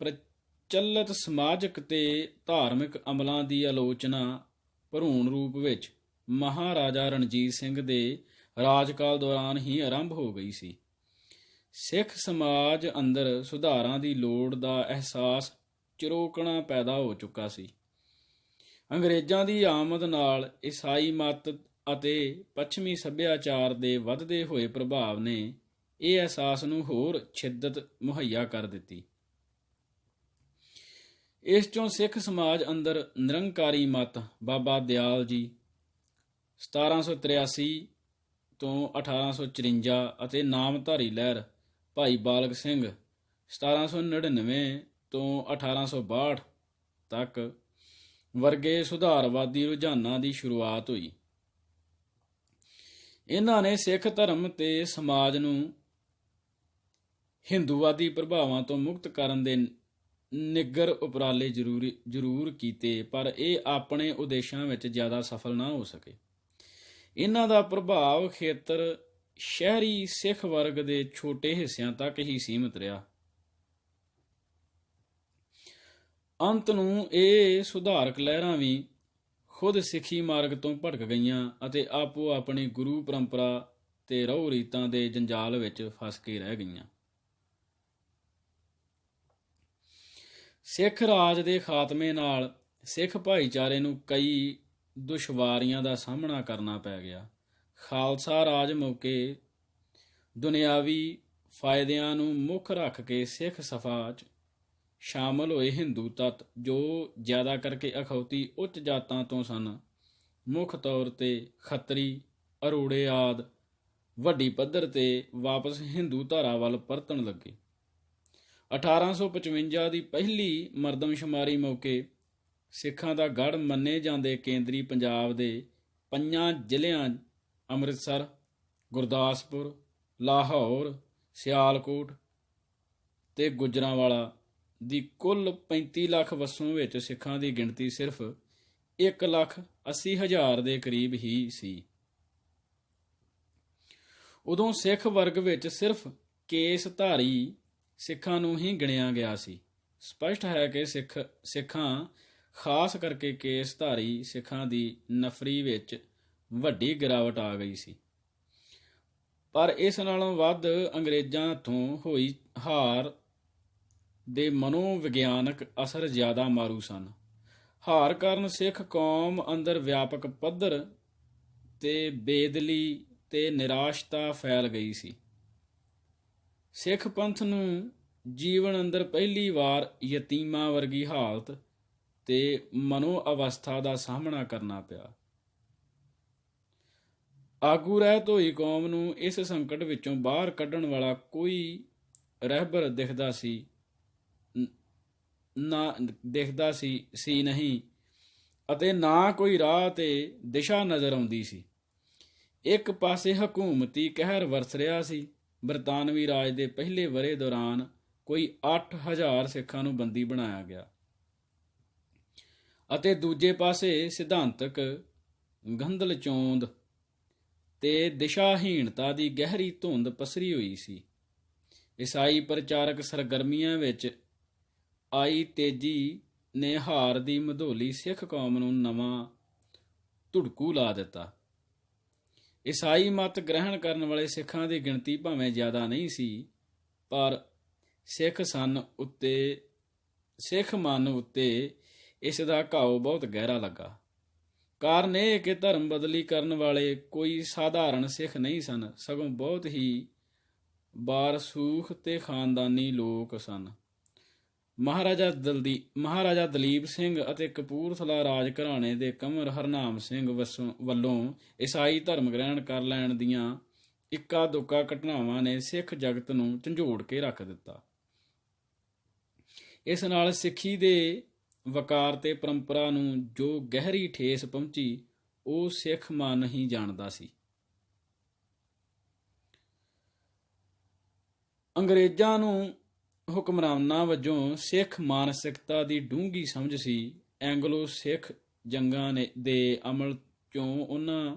ਪ੍ਰਚਲਿਤ ਸਮਾਜਿਕ ਤੇ ਧਾਰਮਿਕ ਅਮਲਾਂ ਦੀ ਆਲੋਚਨਾ ਭਰੂਣ ਰੂਪ ਵਿੱਚ ਮਹਾਰਾਜਾ ਰਣਜੀਤ ਸਿੰਘ ਦੇ ਰਾਜਕਾਲ ਦੌਰਾਨ ਹੀ ਆਰੰਭ ਹੋ ਗਈ ਸੀ। ਸਿੱਖ ਸਮਾਜ ਅੰਦਰ ਸੁਧਾਰਾਂ ਦੀ ਲੋੜ ਦਾ ਅਹਿਸਾਸ ਚਿਰੋਕਣਾ ਪੈਦਾ ਹੋ ਚੁੱਕਾ ਸੀ। ਅੰਗਰੇਜ਼ਾਂ ਦੀ ਆਮਦ ਨਾਲ ਈਸਾਈ ਮਤ ਅਤੇ ਪੱਛਮੀ ਸੱਭਿਆਚਾਰ ਦੇ ਵੱਧਦੇ ਹੋਏ ਪ੍ਰਭਾਵ ਨੇ ਇਹ ਅਹਿਸਾਸ ਨੂੰ ਹੋਰ ਸ਼ਿੱਦਤ ਮੁਹੱਈਆ ਕਰ ਦਿੱਤੀ। ਇਸ ਚੋਂ ਸਿੱਖ ਸਮਾਜ ਅੰਦਰ ਨਿਰੰਕਾਰੀ ਮਤ ਬਾਬਾ ਦਿਆਲ ਜੀ 1783 ਤੋਂ 1854 ਅਤੇ ਨਾਮਧਾਰੀ ਲਹਿਰ ਭਾਈ ਬਾਲਕ ਸਿੰਘ 1799 ਤੋਂ 1862 ਤੱਕ ਵਰਗੇ ਸੁਧਾਰਵਾਦੀ ਰੁਝਾਨਾਂ ਦੀ ਸ਼ੁਰੂਆਤ ਹੋਈ। ਇਹਨਾਂ ਨੇ ਸਿੱਖ ਧਰਮ ਤੇ ਸਮਾਜ ਨੂੰ ਹਿੰਦੂਵਾਦੀ ਪ੍ਰਭਾਵਾਂ ਤੋਂ ਮੁਕਤ ਕਰਨ ਦੇ ਨਿੱਘਰ ਉਪਰਾਲੇ ਜ਼ਰੂਰ ਕੀਤੇ, ਪਰ ਇਹ ਆਪਣੇ ਉਦੇਸ਼ਾਂ ਵਿੱਚ ਜ਼ਿਆਦਾ ਸਫਲ ਨਾ ਹੋ ਸਕੇ। ਇਹਨਾਂ ਦਾ ਪ੍ਰਭਾਵ ਖੇਤਰ ਸ਼ਹਿਰੀ ਸਿੱਖ ਵਰਗ ਦੇ ਛੋਟੇ ਹਿੱਸਿਆਂ ਤੱਕ ਹੀ ਸੀਮਿਤ ਰਿਹਾ। ਅੰਤ ਨੂੰ ਇਹ ਸੁਧਾਰਕ ਲਹਿਰਾਂ ਵੀ ਖੁਦ ਸਿੱਖੀ ਮਾਰਗ ਤੋਂ ਭਟਕ ਗਈਆਂ ਅਤੇ ਆਪੋ ਆਪਣੀ ਗੁਰੂ ਪਰੰਪਰਾ ਤੇ ਰਹੁ ਰੀਤਾਂ ਦੇ ਜੰਜਾਲ ਵਿੱਚ ਫਸ ਕੇ ਰਹਿ ਗਈਆਂ। ਸਿੱਖ ਰਾਜ ਦੇ ਖਾਤਮੇ ਨਾਲ ਸਿੱਖ ਭਾਈਚਾਰੇ ਨੂੰ ਕਈ ਦੁਸ਼ਵਾਰੀਆਂ ਦਾ ਸਾਹਮਣਾ ਕਰਨਾ ਪੈ ਗਿਆ। ਖਾਲਸਾ ਰਾਜ ਮੌਕੇ ਦੁਨਿਆਵੀ ਫਾਇਦਿਆਂ ਨੂੰ ਮੁੱਖ ਰੱਖ ਕੇ ਸਿੱਖ ਸਭਾ 'ਚ ਸ਼ਾਮਲ ਹੋਏ ਹਿੰਦੂ ਤੱਤ, ਜੋ ਜ਼ਿਆਦਾ ਕਰਕੇ ਅਖੌਤੀ ਉੱਚ ਜਾਤਾਂ ਤੋਂ ਸਨ, ਮੁੱਖ ਤੌਰ 'ਤੇ ਖੱਤਰੀ, ਅਰੋੜੇ ਆਦਿ ਵੱਡੀ ਪੱਧਰ 'ਤੇ ਵਾਪਸ ਹਿੰਦੂ ਧਾਰਾ ਵੱਲ ਪਰਤਣ ਲੱਗੇ। 1855 ਦੀ ਪਹਿਲੀ ਮਰਦਮਸ਼ੁਮਾਰੀ ਮੌਕੇ ਸਿੱਖਾਂ ਦਾ ਗੜ੍ਹ ਮੰਨੇ ਜਾਂਦੇ ਕੇਂਦਰੀ ਪੰਜਾਬ ਦੇ 5 ਜ਼ਿਲ੍ਹਿਆਂ ਅੰਮ੍ਰਿਤਸਰ, ਗੁਰਦਾਸਪੁਰ, ਲਾਹੌਰ, ਸਿਆਲਕੋਟ ਤੇ ਗੁਜਰਾਂਵਾਲਾ ਦੀ ਕੁੱਲ 35 ਲੱਖ ਵਸੋਂ ਵਿੱਚ ਸਿੱਖਾਂ ਦੀ ਗਿਣਤੀ ਸਿਰਫ 1,80,000 ਦੇ ਕਰੀਬ ਹੀ ਸੀ। ਉਦੋਂ ਸਿੱਖ ਵਰਗ ਵਿੱਚ ਸਿਰਫ ਕੇਸਧਾਰੀ ਸਿੱਖਾਂ ਨੂੰ ਹੀ ਗਿਣਿਆ ਗਿਆ ਸੀ। ਸਪਸ਼ਟ ਹੈ ਕਿ ਸਿੱਖਾਂ, ਖਾਸ ਕਰਕੇ ਕੇਸਧਾਰੀ ਸਿੱਖਾਂ ਦੀ ਨਫ਼ਰੀ ਵਿੱਚ ਵੱਡੀ ਗਿਰਾਵਟ ਆ ਗਈ ਸੀ। ਪਰ ਇਸ ਨਾਲੋਂ ਵੱਧ ਅੰਗਰੇਜ਼ਾਂ ਹੱਥੋਂ ਹੋਈ ਹਾਰ ਦੇ ਮਨੋਵਿਗਿਆਨਕ ਅਸਰ ਜ਼ਿਆਦਾ ਮਾਰੂ ਸਨ। ਹਾਰ ਕਾਰਨ ਸਿੱਖ ਕੌਮ ਅੰਦਰ ਵਿਆਪਕ ਪੱਧਰ ਤੇ ਬੇਦਿਲੀ ਤੇ ਨਿਰਾਸ਼ਤਾ ਫੈਲ ਗਈ ਸੀ। ਸਿੱਖ ਪੰਥ ਨੂੰ ਜੀਵਨ ਅੰਦਰ ਪਹਿਲੀ ਵਾਰ ਯਤੀਮਾਂ ਵਰਗੀ ਹਾਲਤ ਤੇ ਮਨੋ ਅਵਸਥਾ ਦਾ ਸਾਹਮਣਾ ਕਰਨਾ ਪਿਆ। ਆਗੂ ਰਹਿਤ ਹੋਈ ਕੌਮ ਨੂੰ ਇਸ ਸੰਕਟ ਵਿੱਚੋਂ ਬਾਹਰ ਕੱਢਣ ਵਾਲਾ ਕੋਈ ਰਹਿਬਰ ਦਿਖਦਾ ਸੀ ਨਹੀਂ, ਅਤੇ ਨਾ ਕੋਈ ਰਾਹ ਤੇ ਦਿਸ਼ਾ ਨਜ਼ਰ ਆਉਂਦੀ ਸੀ। ਇੱਕ ਪਾਸੇ ਹਕੂਮਤੀ ਕਹਿਰ ਵਰਸ ਰਿਹਾ ਸੀ। ਬਰਤਾਨਵੀ ਰਾਜ ਦੇ ਪਹਿਲੇ ਵਰ੍ਹੇ ਦੌਰਾਨ ਕੋਈ 8,000 ਸਿੱਖਾਂ ਨੂੰ ਬੰਦੀ ਬਣਾਇਆ ਗਿਆ, ਅਤੇ ਦੂਜੇ ਪਾਸੇ ਸਿਧਾਂਤਕ ਗੰਧਲਚੋਂਦ ਤੇ ਦਿਸ਼ਾਹੀਣਤਾ ਦੀ ਗਹਿਰੀ ਧੁੰਦ ਪਸਰੀ ਹੋਈ ਸੀ। ਈਸਾਈ ਪ੍ਰਚਾਰਕ ਸਰਗਰਮੀਆਂ ਵਿੱਚ ਆਈ ਤੇਜ਼ੀ ਨੇ ਹਾਰ ਦੀ ਮਧੋਲੀ ਸਿੱਖ ਕੌਮ ਨੂੰ ਨਵਾਂ ਧੁੜਕੂ ਲਾ ਦਿੱਤਾ। ਈਸਾਈ ਮਤ ਗ੍ਰਹਿਣ ਕਰਨ ਵਾਲੇ ਸਿੱਖਾਂ ਦੀ ਗਿਣਤੀ ਭਾਵੇਂ ਜ਼ਿਆਦਾ ਨਹੀਂ ਸੀ, ਪਰ ਸਿੱਖ ਮਨ ਉੱਤੇ ਇਸ ਦਾ ਘਾਉ ਬਹੁਤ ਗਹਿਰਾ ਲੱਗਾ। ਕਾਰਨ ਇਹ ਕਿ ਧਰਮ ਬਦਲੀ ਕਰਨ ਵਾਲੇ ਕੋਈ ਸਾਧਾਰਨ ਸਿੱਖ ਨਹੀਂ ਸਨ, ਸਗੋਂ ਬਹੁਤ ਹੀ ਬਾਰਸੂਖ ਤੇ ਖਾਨਦਾਨੀ ਲੋਕ ਸਨ। ਮਹਾਰਾਜਾ ਦਲੀਪ ਸਿੰਘ ਅਤੇ ਕਪੂਰਥਲਾ ਰਾਜ ਘਰਾਣੇ ਦੇ ਕੰਵਰ ਹਰਨਾਮ ਸਿੰਘ ਵੱਲੋਂ ਈਸਾਈ ਧਰਮ ਗ੍ਰਹਿਣ ਕਰ ਲੈਣ ਦੀਆਂ ਇੱਕਾ ਦੁੱਕਾ ਘਟਨਾਵਾਂ ਨੇ ਸਿੱਖ ਜਗਤ ਨੂੰ ਝੰਜੋੜ ਕੇ ਰੱਖ ਦਿੱਤਾ। ਇਸ ਨਾਲ ਸਿੱਖੀ ਦੇ ਵਕਾਰ ਤੇ ਪਰੰਪਰਾ ਨੂੰ ਜੋ ਗਹਿਰੀ ਠੇਸ ਪਹੁੰਚੀ, ਉਹ ਸਿੱਖ ਮਨ ਹੀ ਜਾਣਦਾ ਸੀ। ਅੰਗਰੇਜ਼ਾਂ ਨੂੰ ਹੁਕਮਰਾਨਾਂ ਵਜੋਂ ਸਿੱਖ ਮਾਨਸਿਕਤਾ ਦੀ ਡੂੰਘੀ ਸਮਝ ਸੀ। ਐਂਗਲੋ ਸਿੱਖ ਜੰਗਾਂ ਦੇ ਅਮਲ 'ਚੋਂ ਉਹਨਾਂ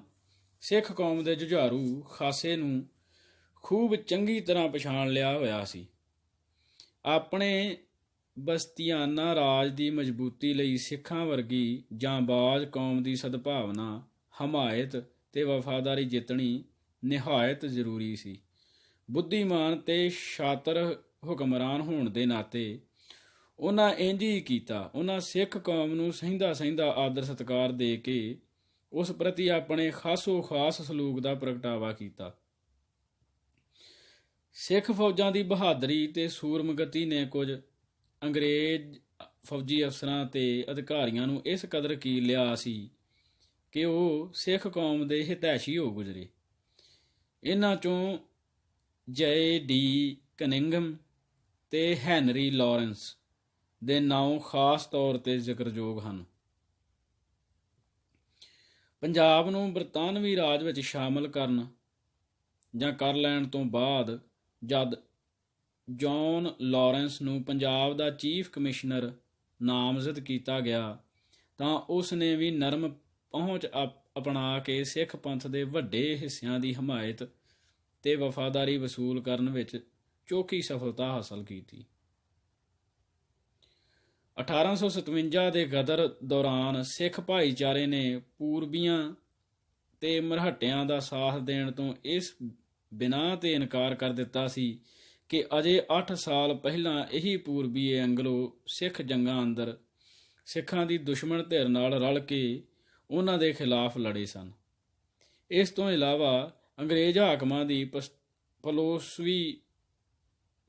ਸਿੱਖ ਕੌਮ ਦੇ ਜੁਝਾਰੂ ਖਾਸੇ ਨੂੰ ਖੂਬ ਚੰਗੀ ਤਰ੍ਹਾਂ ਪਛਾਣ ਲਿਆ ਹੋਇਆ ਸੀ। ਆਪਣੇ ਬਸਤੀਆਨਾ ਰਾਜ ਦੀ ਮਜ਼ਬੂਤੀ ਲਈ ਸਿੱਖਾਂ ਵਰਗੀ ਜਾਂਬਾਜ਼ ਕੌਮ ਦੀ ਸਦਭਾਵਨਾ, ਹਮਾਇਤ ਤੇ ਵਫਾਦਾਰੀ ਜਿੱਤਣੀ ਨਿਹਾਇਤ ਜ਼ਰੂਰੀ ਸੀ। ਬੁੱਧੀਮਾਨ ਤੇ ਸ਼ਾਤਰ ਹੁਕਮਰਾਨ ਹੋਣ ਦੇ ਨਾਤੇ ਉਹਨਾਂ ਇੰਝ ਹੀ ਕੀਤਾ। ਉਹਨਾਂ ਸਿੱਖ ਕੌਮ ਨੂੰ ਸਹਿੰਦਾ ਆਦਰ ਸਤਿਕਾਰ ਦੇ ਕੇ ਉਸ ਪ੍ਰਤੀ ਆਪਣੇ ਖਾਸੋ ਖਾਸ ਸਲੂਕ ਦਾ ਪ੍ਰਗਟਾਵਾ ਕੀਤਾ। ਸਿੱਖ ਫੌਜਾਂ ਦੀ ਬਹਾਦਰੀ ਤੇ ਸੂਰਮਗਤੀ ਨੇ ਕੁਝ ਅੰਗਰੇਜ਼ ਫੌਜੀ ਅਫਸਰਾਂ ਤੇ ਅਧਿਕਾਰੀਆਂ ਨੂੰ ਇਸ ਕਦਰ ਕੀਲ ਲਿਆ ਸੀ ਕਿ ਉਹ ਸਿੱਖ ਕੌਮ ਦੇ ਹਿਤੈਸ਼ੀ ਹੋ ਗੁਜ਼ਰੇ। ਇਹਨਾਂ 'ਚੋਂ J.D. ਕਨਿੰਗਮ ਤੇ ਹੈਨਰੀ ਲਾਰੈਂਸ ਦੇ ਨਾਂ ਖਾਸ ਤੌਰ ਤੇ ਜ਼ਿਕਰਯੋਗ ਹਨ। ਪੰਜਾਬ ਨੂੰ ਬਰਤਾਨਵੀ ਰਾਜ ਵਿੱਚ ਸ਼ਾਮਲ ਕਰ ਲੈਣ ਤੋਂ ਬਾਅਦ ਜਦ ਜੌਨ ਲਾਰੈਂਸ ਨੂੰ ਪੰਜਾਬ ਦਾ ਚੀਫ ਕਮਿਸ਼ਨਰ ਨਾਮਜ਼ਦ ਕੀਤਾ ਗਿਆ, ਤਾਂ ਉਸ ਨੇ ਵੀ ਨਰਮ ਪਹੁੰਚ ਅਪਣਾ ਕੇ ਸਿੱਖ ਪੰਥ ਦੇ ਵੱਡੇ ਹਿੱਸਿਆਂ ਦੀ ਹਮਾਇਤ ਤੇ ਵਫਾਦਾਰੀ ਵਸੂਲ ਕਰਨ ਵਿੱਚ ਚੋਖੀ ਸਫਲਤਾ ਹਾਸਲ ਕੀਤੀ। 1857 ਦੇ ਗਦਰ ਦੌਰਾਨ ਸਿੱਖ ਭਾਈਚਾਰੇ ਨੇ ਪੂਰਬੀਆਂ ਤੇ ਮਰਹੱਟਿਆਂ ਦਾ ਸਾਥ ਦੇਣ ਤੋਂ ਇਸ ਬਿਨਾਂ ਤੇ ਇਨਕਾਰ ਕਰ ਦਿੱਤਾ ਸੀ ਕਿ ਅਜੇ 8 ਸਾਲ ਪਹਿਲਾਂ ਇਹੀ ਪੂਰਬੀ ਐਂਗਲੋ ਸਿੱਖ ਜੰਗਾਂ ਅੰਦਰ ਸਿੱਖਾਂ ਦੀ ਦੁਸ਼ਮਣ ਧਿਰ ਨਾਲ ਰਲ ਕੇ ਉਹਨਾਂ ਦੇ ਖਿਲਾਫ ਲੜੇ ਸਨ। ਇਸ ਤੋਂ ਇਲਾਵਾ ਅੰਗਰੇਜ਼ ਹਾਕਮਾਂ ਦੀ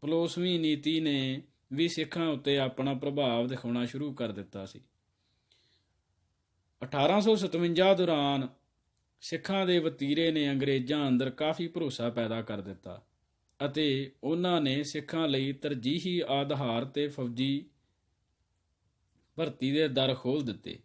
ਪਲੋਸਵੀ ਨੀਤੀ ਨੇ ਵੀ ਸਿੱਖਾਂ ਉੱਤੇ ਆਪਣਾ ਪ੍ਰਭਾਵ ਦਿਖਾਉਣਾ ਸ਼ੁਰੂ ਕਰ ਦਿੱਤਾ ਸੀ। 1857 ਦੌਰਾਨ ਸਿੱਖਾਂ ਦੇ ਵਤੀਰੇ ਨੇ ਅੰਗਰੇਜ਼ਾਂ ਅੰਦਰ ਕਾਫੀ ਭਰੋਸਾ ਪੈਦਾ ਕਰ ਦਿੱਤਾ ਅਤੇ ਉਹਨਾਂ ਨੇ ਸਿੱਖਾਂ ਲਈ ਤਰਜੀਹੀ ਆਧਾਰ ਤੇ ਫੌਜੀ ਭਰਤੀ ਦੇ ਦਰ ਖੋਲ੍ਹ ਦਿੱਤੇ।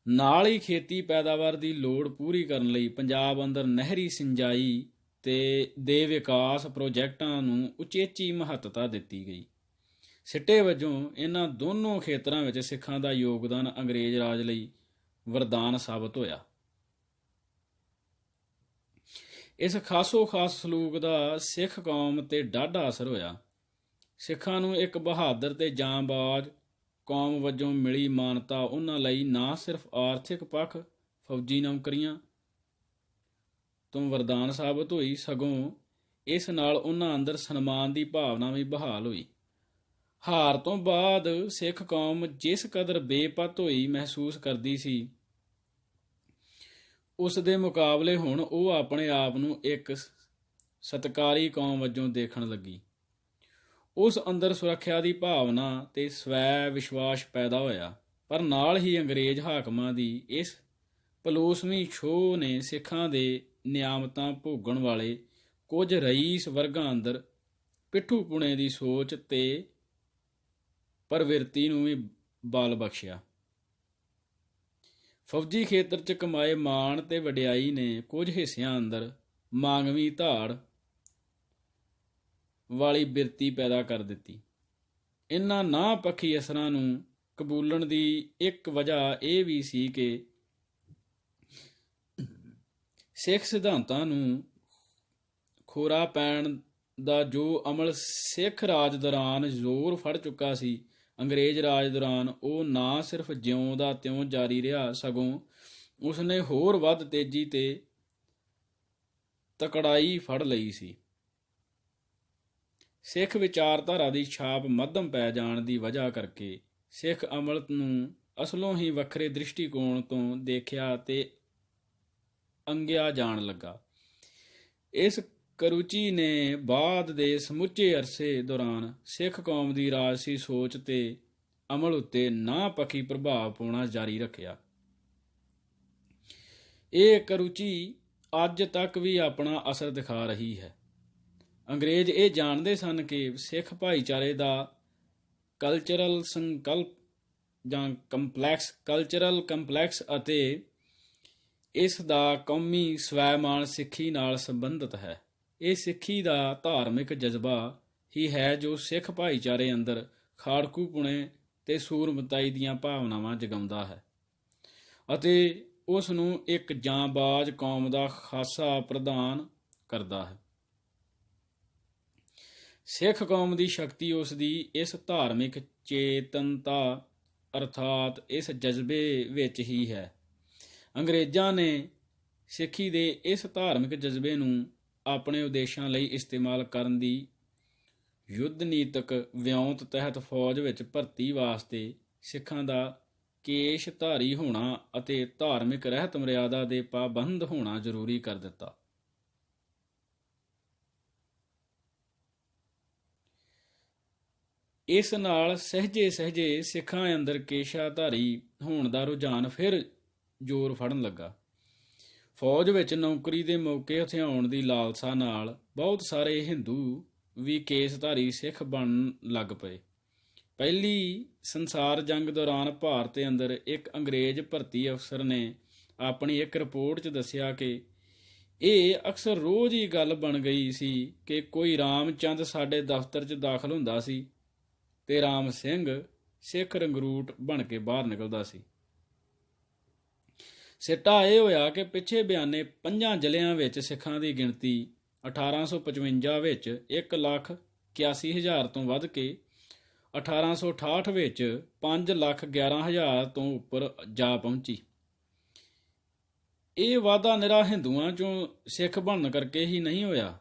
ਨਾਲ ਹੀ ਖੇਤੀ ਪੈਦਾਵਾਰ ਦੀ ਲੋੜ ਪੂਰੀ ਕਰਨ ਲਈ ਪੰਜਾਬ ਅੰਦਰ ਨਹਿਰੀ ਸਿੰਜਾਈ ਦੇ ਵਿਕਾਸ ਪ੍ਰੋਜੈਕਟਾਂ ਨੂੰ ਉਚੇਚੀ ਮਹੱਤਤਾ ਦਿੱਤੀ ਗਈ। ਸਿੱਟੇ ਵਜੋਂ ਇਹਨਾਂ ਦੋਨੋਂ ਖੇਤਰਾਂ ਵਿੱਚ ਸਿੱਖਾਂ ਦਾ ਯੋਗਦਾਨ ਅੰਗਰੇਜ਼ ਰਾਜ ਲਈ ਵਰਦਾਨ ਸਾਬਤ ਹੋਇਆ। ਇਸ ਖਾਸੋ ਖਾਸ ਸਲੂਕ ਦਾ ਸਿੱਖ ਕੌਮ ਤੇ ਡਾਢਾ ਅਸਰ ਹੋਇਆ। ਸਿੱਖਾਂ ਨੂੰ ਇੱਕ ਬਹਾਦਰ ਤੇ ਜਾਂਬਾਜ਼ ਕੌਮ ਵਜੋਂ ਮਿਲੀ ਮਾਨਤਾ ਉਹਨਾਂ ਲਈ ਨਾ ਸਿਰਫ ਆਰਥਿਕ ਪੱਖ ਫੌਜੀ ਨੌਕਰੀਆਂ ਤੋਂ ਵਰਦਾਨ ਸਾਬਤ ਹੋਈ, ਸਗੋਂ ਇਸ ਨਾਲ ਉਹਨਾਂ ਅੰਦਰ ਸਨਮਾਨ ਦੀ ਭਾਵਨਾ ਵੀ ਬਹਾਲ ਹੋਈ। ਹਾਰ ਤੋਂ ਬਾਅਦ ਸਿੱਖ ਕੌਮ ਜਿਸ ਕਦਰ ਬੇਪੱਤ ਹੋਈ ਮਹਿਸੂਸ ਕਰਦੀ ਸੀ, ਉਸ ਦੇ ਮੁਕਾਬਲੇ ਹੁਣ ਉਹ ਆਪਣੇ ਆਪ ਨੂੰ ਇੱਕ ਸਤਿਕਾਰੀ ਕੌਮ ਵਜੋਂ ਦੇਖਣ ਲੱਗੀ। ਉਸ ਅੰਦਰ ਸੁਰੱਖਿਆ ਦੀ ਭਾਵਨਾ ਤੇ ਸਵੈ ਵਿਸ਼ਵਾਸ ਪੈਦਾ ਹੋਇਆ। ਪਰ ਨਾਲ ਹੀ ਅੰਗਰੇਜ਼ ਹਾਕਮਾਂ ਦੀ ਇਸ ਪਲੋਸਵੀਂ ਛੋਹ ਨੇ ਸਿੱਖਾਂ ਦੇ ਨਿਆਮਤਾਂ ਭੋਗਣ ਵਾਲੇ ਕੁਝ ਰਈਸ ਵਰਗਾਂ ਅੰਦਰ ਪਿੱਠੂ-ਪੁਣੇ ਦੀ ਸੋਚ ਤੇ ਪ੍ਰਵਿਰਤੀ ਨੂੰ ਵੀ ਬਲ ਬਖਸ਼ਿਆ। ਫੌਜੀ ਖੇਤਰ 'ਚ ਕਮਾਏ ਮਾਣ ਤੇ ਵਡਿਆਈ ਨੇ ਕੁਝ ਹਿੱਸਿਆਂ ਅੰਦਰ ਮਾਂਗਵੀਂ ਧਾੜ ਵਾਲੀ ਬਿਰਤੀ ਪੈਦਾ ਕਰ ਦਿੱਤੀ। ਇਹਨਾਂ ਨਾਂਹ ਪੱਖੀ ਅਸਰਾਂ ਨੂੰ ਕਬੂਲਣ ਦੀ ਇੱਕ ਵਜ੍ਹਾ ਇਹ ਵੀ ਸੀ ਕਿ ਸਿੱਖ ਸਿਧਾਂਤਾਂ ਨੂੰ ਖੋਰਾ ਪੈਣ ਦਾ ਜੋ ਅਮਲ ਸਿੱਖ ਰਾਜ ਦੌਰਾਨ ਜ਼ੋਰ ਫੜ ਚੁੱਕਾ ਸੀ, ਅੰਗਰੇਜ਼ ਰਾਜ ਦੌਰਾਨ ਉਹ ਨਾ ਸਿਰਫ ਜਿਉਂ ਦਾ ਤਿਉਂ ਜਾਰੀ ਰਿਹਾ, ਸਗੋਂ ਉਸਨੇ ਹੋਰ ਵੱਧ ਤੇਜ਼ੀ ਤੇ ਤਕੜਾਈ ਫੜ ਲਈ ਸੀ। ਸਿੱਖ ਵਿਚਾਰਧਾਰਾ ਦੀ ਛਾਪ ਮੱਧਮ ਪੈ ਜਾਣ ਦੀ ਵਜ੍ਹਾ ਕਰਕੇ ਸਿੱਖ ਅਮਲ ਨੂੰ ਅਸਲੋਂ ਹੀ ਵੱਖਰੇ ਦ੍ਰਿਸ਼ਟੀਕੋਣ ਤੋਂ ਦੇਖਿਆ ਤੇ ਅੰਗਿਆ ਜਾਣ ਲੱਗਾ। ਇਸ ਕਰੂਚੀ ਨੇ ਬਾਅਦ ਦੇ ਸਮੁੱਚੇ ਅਰਸੇ ਦੌਰਾਨ ਸਿੱਖ ਕੌਮ ਦੀ ਰਾਜਸੀ ਸੋਚ ਤੇ ਅਮਲ ਉੱਤੇ ਨਾਂਹ ਪੱਖੀ ਪ੍ਰਭਾਵ ਪਾਉਣਾ ਜਾਰੀ ਰੱਖਿਆ। ਇਹ ਕਰੂਚੀ ਅੱਜ ਤੱਕ ਵੀ ਆਪਣਾ ਅਸਰ ਦਿਖਾ ਰਹੀ ਹੈ। ਅੰਗਰੇਜ਼ ਇਹ ਜਾਣਦੇ ਸਨ ਕਿ ਸਿੱਖ ਭਾਈਚਾਰੇ ਦਾ ਕਲਚਰਲ ਕੰਪਲੈਕਸ ਅਤੇ ਇਸ ਦਾ ਕੌਮੀ ਸਵੈਮਾਨ ਸਿੱਖੀ ਨਾਲ ਸੰਬੰਧਿਤ ਹੈ। ਇਹ ਸਿੱਖੀ ਦਾ ਧਾਰਮਿਕ ਜਜ਼ਬਾ ਹੀ ਹੈ ਜੋ ਸਿੱਖ ਭਾਈਚਾਰੇ ਅੰਦਰ ਖਾੜਕੂਪੁਣੇ ਤੇ ਸੂਰਮਤਾਈ ਦੀਆਂ ਭਾਵਨਾਵਾਂ ਜਗਾਉਂਦਾ ਹੈ ਅਤੇ ਉਸ ਨੂੰ ਇੱਕ ਜਾਂਬਾਜ਼ ਕੌਮ ਦਾ ਖਾਸਾ ਪ੍ਰਦਾਨ ਕਰਦਾ ਹੈ। ਸਿੱਖ ਕੌਮ ਦੀ ਸ਼ਕਤੀ ਉਸ ਦੀ ਇਸ ਧਾਰਮਿਕ ਚੇਤਨਤਾ ਅਰਥਾਤ ਇਸ ਜਜ਼ਬੇ ਵਿੱਚ ਹੀ ਹੈ। ਅੰਗਰੇਜ਼ਾਂ ਨੇ ਸਿੱਖੀ ਦੇ ਇਸ ਧਾਰਮਿਕ ਜਜ਼ਬੇ ਨੂੰ ਆਪਣੇ ਉਦੇਸ਼ਾਂ ਲਈ ਇਸਤੇਮਾਲ ਕਰਨ ਦੀ ਯੁੱਧ ਨੀਤਕ ਵਿਉਂਤ ਤਹਿਤ ਫੌਜ ਵਿੱਚ ਭਰਤੀ ਵਾਸਤੇ ਸਿੱਖਾਂ ਦਾ ਕੇਸ਼ਧਾਰੀ ਹੋਣਾ ਅਤੇ ਧਾਰਮਿਕ ਰਹਿਤ ਮਰਿਆਦਾ ਦੇ ਪਾਬੰਦ ਹੋਣਾ ਜ਼ਰੂਰੀ ਕਰ ਦਿੱਤਾ। ਇਸ ਨਾਲ ਸਹਿਜੇ ਸਿੱਖਾਂ ਅੰਦਰ ਕੇਸ਼ਾਧਾਰੀ ਹੋਣ ਦਾ ਰੁਝਾਨ ਫਿਰ ਜ਼ੋਰ ਫੜਨ ਲੱਗਾ। ਫੌਜ ਵਿੱਚ ਨੌਕਰੀ ਦੇ ਮੌਕੇ ਹਥਿਆਉਣ ਦੀ ਲਾਲਸਾ ਨਾਲ ਬਹੁਤ ਸਾਰੇ ਹਿੰਦੂ ਵੀ ਕੇਸਧਾਰੀ ਸਿੱਖ ਬਣਨ ਲੱਗ ਪਏ। ਪਹਿਲੀ ਸੰਸਾਰ ਜੰਗ ਦੌਰਾਨ ਭਾਰਤ ਅੰਦਰ ਇੱਕ ਅੰਗਰੇਜ਼ ਭਰਤੀ ਅਫਸਰ ਨੇ ਆਪਣੀ ਇੱਕ ਰਿਪੋਰਟ 'ਚ ਦੱਸਿਆ ਕਿ ਇਹ ਅਕਸਰ ਰੋਜ਼ ਹੀ ਗੱਲ ਬਣ ਗਈ ਸੀ ਕਿ ਕੋਈ ਰਾਮਚੰਦ ਸਾਡੇ ਦਫ਼ਤਰ 'ਚ ਦਾਖਲ ਹੁੰਦਾ ਸੀ ਤੇ ਰਾਮ ਸਿੰਘ ਸਿੱਖ ਰੰਗਰੂਟ ਬਣ ਕੇ ਬਾਹਰ ਨਿਕਲਦਾ ਸੀ। ਸਿੱਟਾ ਇਹ ਹੋਇਆ ਕਿ ਪਿੱਛੇ ਬਿਆਨੇ 5 ਜ਼ਿਲ੍ਹਿਆਂ ਵਿੱਚ ਸਿੱਖਾਂ ਦੀ ਗਿਣਤੀ 1855 ਵਿੱਚ 1,81,000 ਤੋਂ ਵੱਧ ਕੇ 1868 ਵਿੱਚ 5,11,000 ਤੋਂ ਉੱਪਰ ਜਾ ਪਹੁੰਚੀ। ਇਹ ਵਾਧਾ ਨਿਰਾ ਹਿੰਦੂਆਂ ਚੋਂ ਸਿੱਖ ਬਣਨ ਕਰਕੇ ਹੀ ਨਹੀਂ ਹੋਇਆ।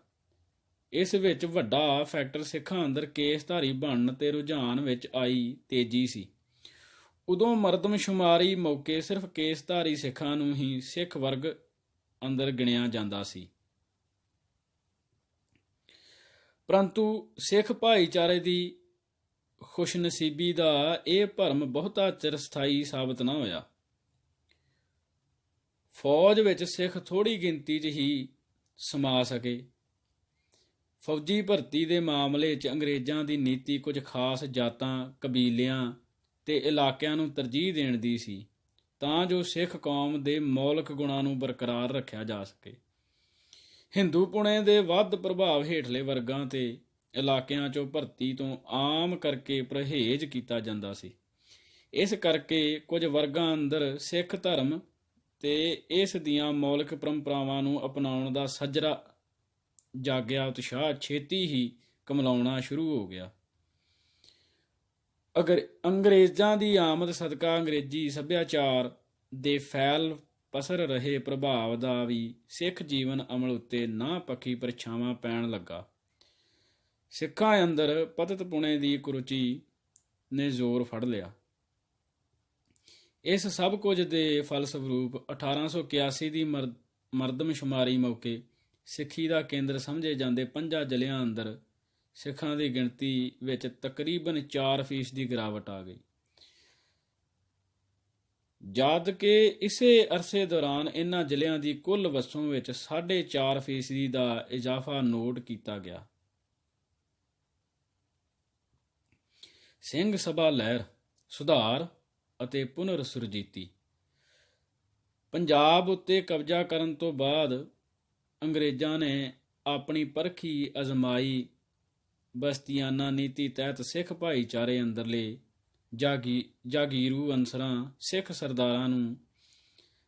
ਇਸ ਵਿੱਚ ਵੱਡਾ ਫੈਕਟਰ ਸਿੱਖਾਂ ਅੰਦਰ ਕੇਸਧਾਰੀ ਬਣਨ ਤੇ ਰੁਝਾਨ ਵਿੱਚ ਆਈ ਤੇਜ਼ੀ ਸੀ। ਉਦੋਂ ਮਰਦਮਸ਼ੁਮਾਰੀ ਮੌਕੇ ਸਿਰਫ ਕੇਸਧਾਰੀ ਸਿੱਖਾਂ ਨੂੰ ਹੀ ਸਿੱਖ ਵਰਗ ਅੰਦਰ ਗਿਣਿਆ ਜਾਂਦਾ ਸੀ। ਪਰੰਤੂ ਸਿੱਖ ਭਾਈਚਾਰੇ ਦੀ ਖੁਸ਼ਨਸੀਬੀ ਦਾ ਇਹ ਭਰਮ ਬਹੁਤਾ ਚਿਰ ਸਥਾਈ ਸਾਬਤ ਨਾ ਹੋਇਆ। ਫੌਜ ਵਿੱਚ ਸਿੱਖ ਥੋੜ੍ਹੀ ਗਿਣਤੀ 'ਚ ਹੀ ਸਮਾ ਸਕੇ। ਫੌਜੀ ਭਰਤੀ ਦੇ ਮਾਮਲੇ 'ਚ ਅੰਗਰੇਜ਼ਾਂ ਦੀ ਨੀਤੀ ਕੁਝ ਖਾਸ ਜਾਤਾਂ, ਕਬੀਲਿਆਂ ਤੇ ਇਲਾਕਿਆਂ ਨੂੰ ਤਰਜੀਹ ਦੇਣ ਦੀ ਸੀ, ਤਾਂ ਜੋ ਸਿੱਖ ਕੌਮ ਦੇ ਮੌਲਿਕ ਗੁਣਾਂ ਨੂੰ ਬਰਕਰਾਰ ਰੱਖਿਆ ਜਾ ਸਕੇ। ਹਿੰਦੂਪੁਣੇ ਦੇ ਵੱਧ ਪ੍ਰਭਾਵ ਹੇਠਲੇ ਵਰਗਾਂ ਤੇ ਇਲਾਕਿਆਂ 'ਚੋਂ ਭਰਤੀ ਤੋਂ ਆਮ ਕਰਕੇ ਪਰਹੇਜ਼ ਕੀਤਾ ਜਾਂਦਾ ਸੀ। ਇਸ ਕਰਕੇ ਕੁਝ ਵਰਗਾਂ ਅੰਦਰ ਸਿੱਖ ਧਰਮ ਤੇ ਇਸ ਦੀਆਂ ਮੌਲਿਕ ਪਰੰਪਰਾਵਾਂ ਨੂੰ ਅਪਣਾਉਣ ਦਾ ਸੱਜਰਾ ਜਾਗਿਆ ਉਤਸ਼ਾਹ ਛੇਤੀ ਹੀ ਕਮਲਾਉਣਾ ਸ਼ੁਰੂ ਹੋ ਗਿਆ। ਅਗਰ ਅੰਗਰੇਜ਼ਾਂ ਦੀ ਆਮਦ ਸਦਕਾ ਅੰਗਰੇਜ਼ੀ ਸੱਭਿਆਚਾਰ ਦੇ ਫੈਲ ਪਸਰ ਰਹੇ ਪ੍ਰਭਾਵ ਦਾ ਵੀ ਸਿੱਖ ਜੀਵਨ ਅਮਲ ਉੱਤੇ ਨਾ ਪੱਖੀ ਪਰਛਾਵਾਂ ਪੈਣ ਲੱਗਾ। ਸਿੱਖਾਂ ਅੰਦਰ ਪਤਿਤ ਪੁਣੇ ਦੀ ਕੁਰੁਚੀ ਨੇ ਜ਼ੋਰ ਫੜ ਲਿਆ। ਇਸ ਸਭ ਕੁਝ ਦੇ ਫਲਸਵਰੂਪ 1881 ਦੀ ਮਰਦਮਸ਼ੁਮਾਰੀ ਮੌਕੇ ਸਿੱਖੀ ਦਾ ਕੇਂਦਰ ਸਮਝੇ ਜਾਂਦੇ 5 ਜ਼ਿਲ੍ਹਿਆਂ ਅੰਦਰ ਸਿੱਖਾਂ ਦੀ ਗਿਣਤੀ ਵਿੱਚ ਤਕਰੀਬਨ 4% ਦੀ ਗਿਰਾਵਟ ਆ ਗਈ, ਜਦ ਕਿ ਇਸੇ ਅਰਸੇ ਦੌਰਾਨ ਇਹਨਾਂ ਜ਼ਿਲ੍ਹਿਆਂ ਦੀ ਕੁੱਲ ਵਸੋਂ ਵਿੱਚ 4.5% ਦਾ ਇਜ਼ਾਫਾ ਨੋਟ ਕੀਤਾ ਗਿਆ। ਸਿੰਘ ਸਭਾ ਲਹਿਰ, ਸੁਧਾਰ ਅਤੇ ਪੁਨਰ ਸੁਰਜੀਤੀ। ਪੰਜਾਬ ਉੱਤੇ ਕਬਜ਼ਾ ਕਰਨ ਤੋਂ ਬਾਅਦ ਅੰਗਰੇਜ਼ਾਂ ਨੇ ਆਪਣੀ ਪਰਖੀ ਅਜ਼ਮਾਈ ਬਸਤੀਆਨਾ ਨੀਤੀ ਤਹਿਤ ਸਿੱਖ ਭਾਈਚਾਰੇ ਅੰਦਰਲੇ ਜਾਗੀਰੂ ਅਨਸਰਾਂ, ਸਿੱਖ ਸਰਦਾਰਾਂ ਨੂੰ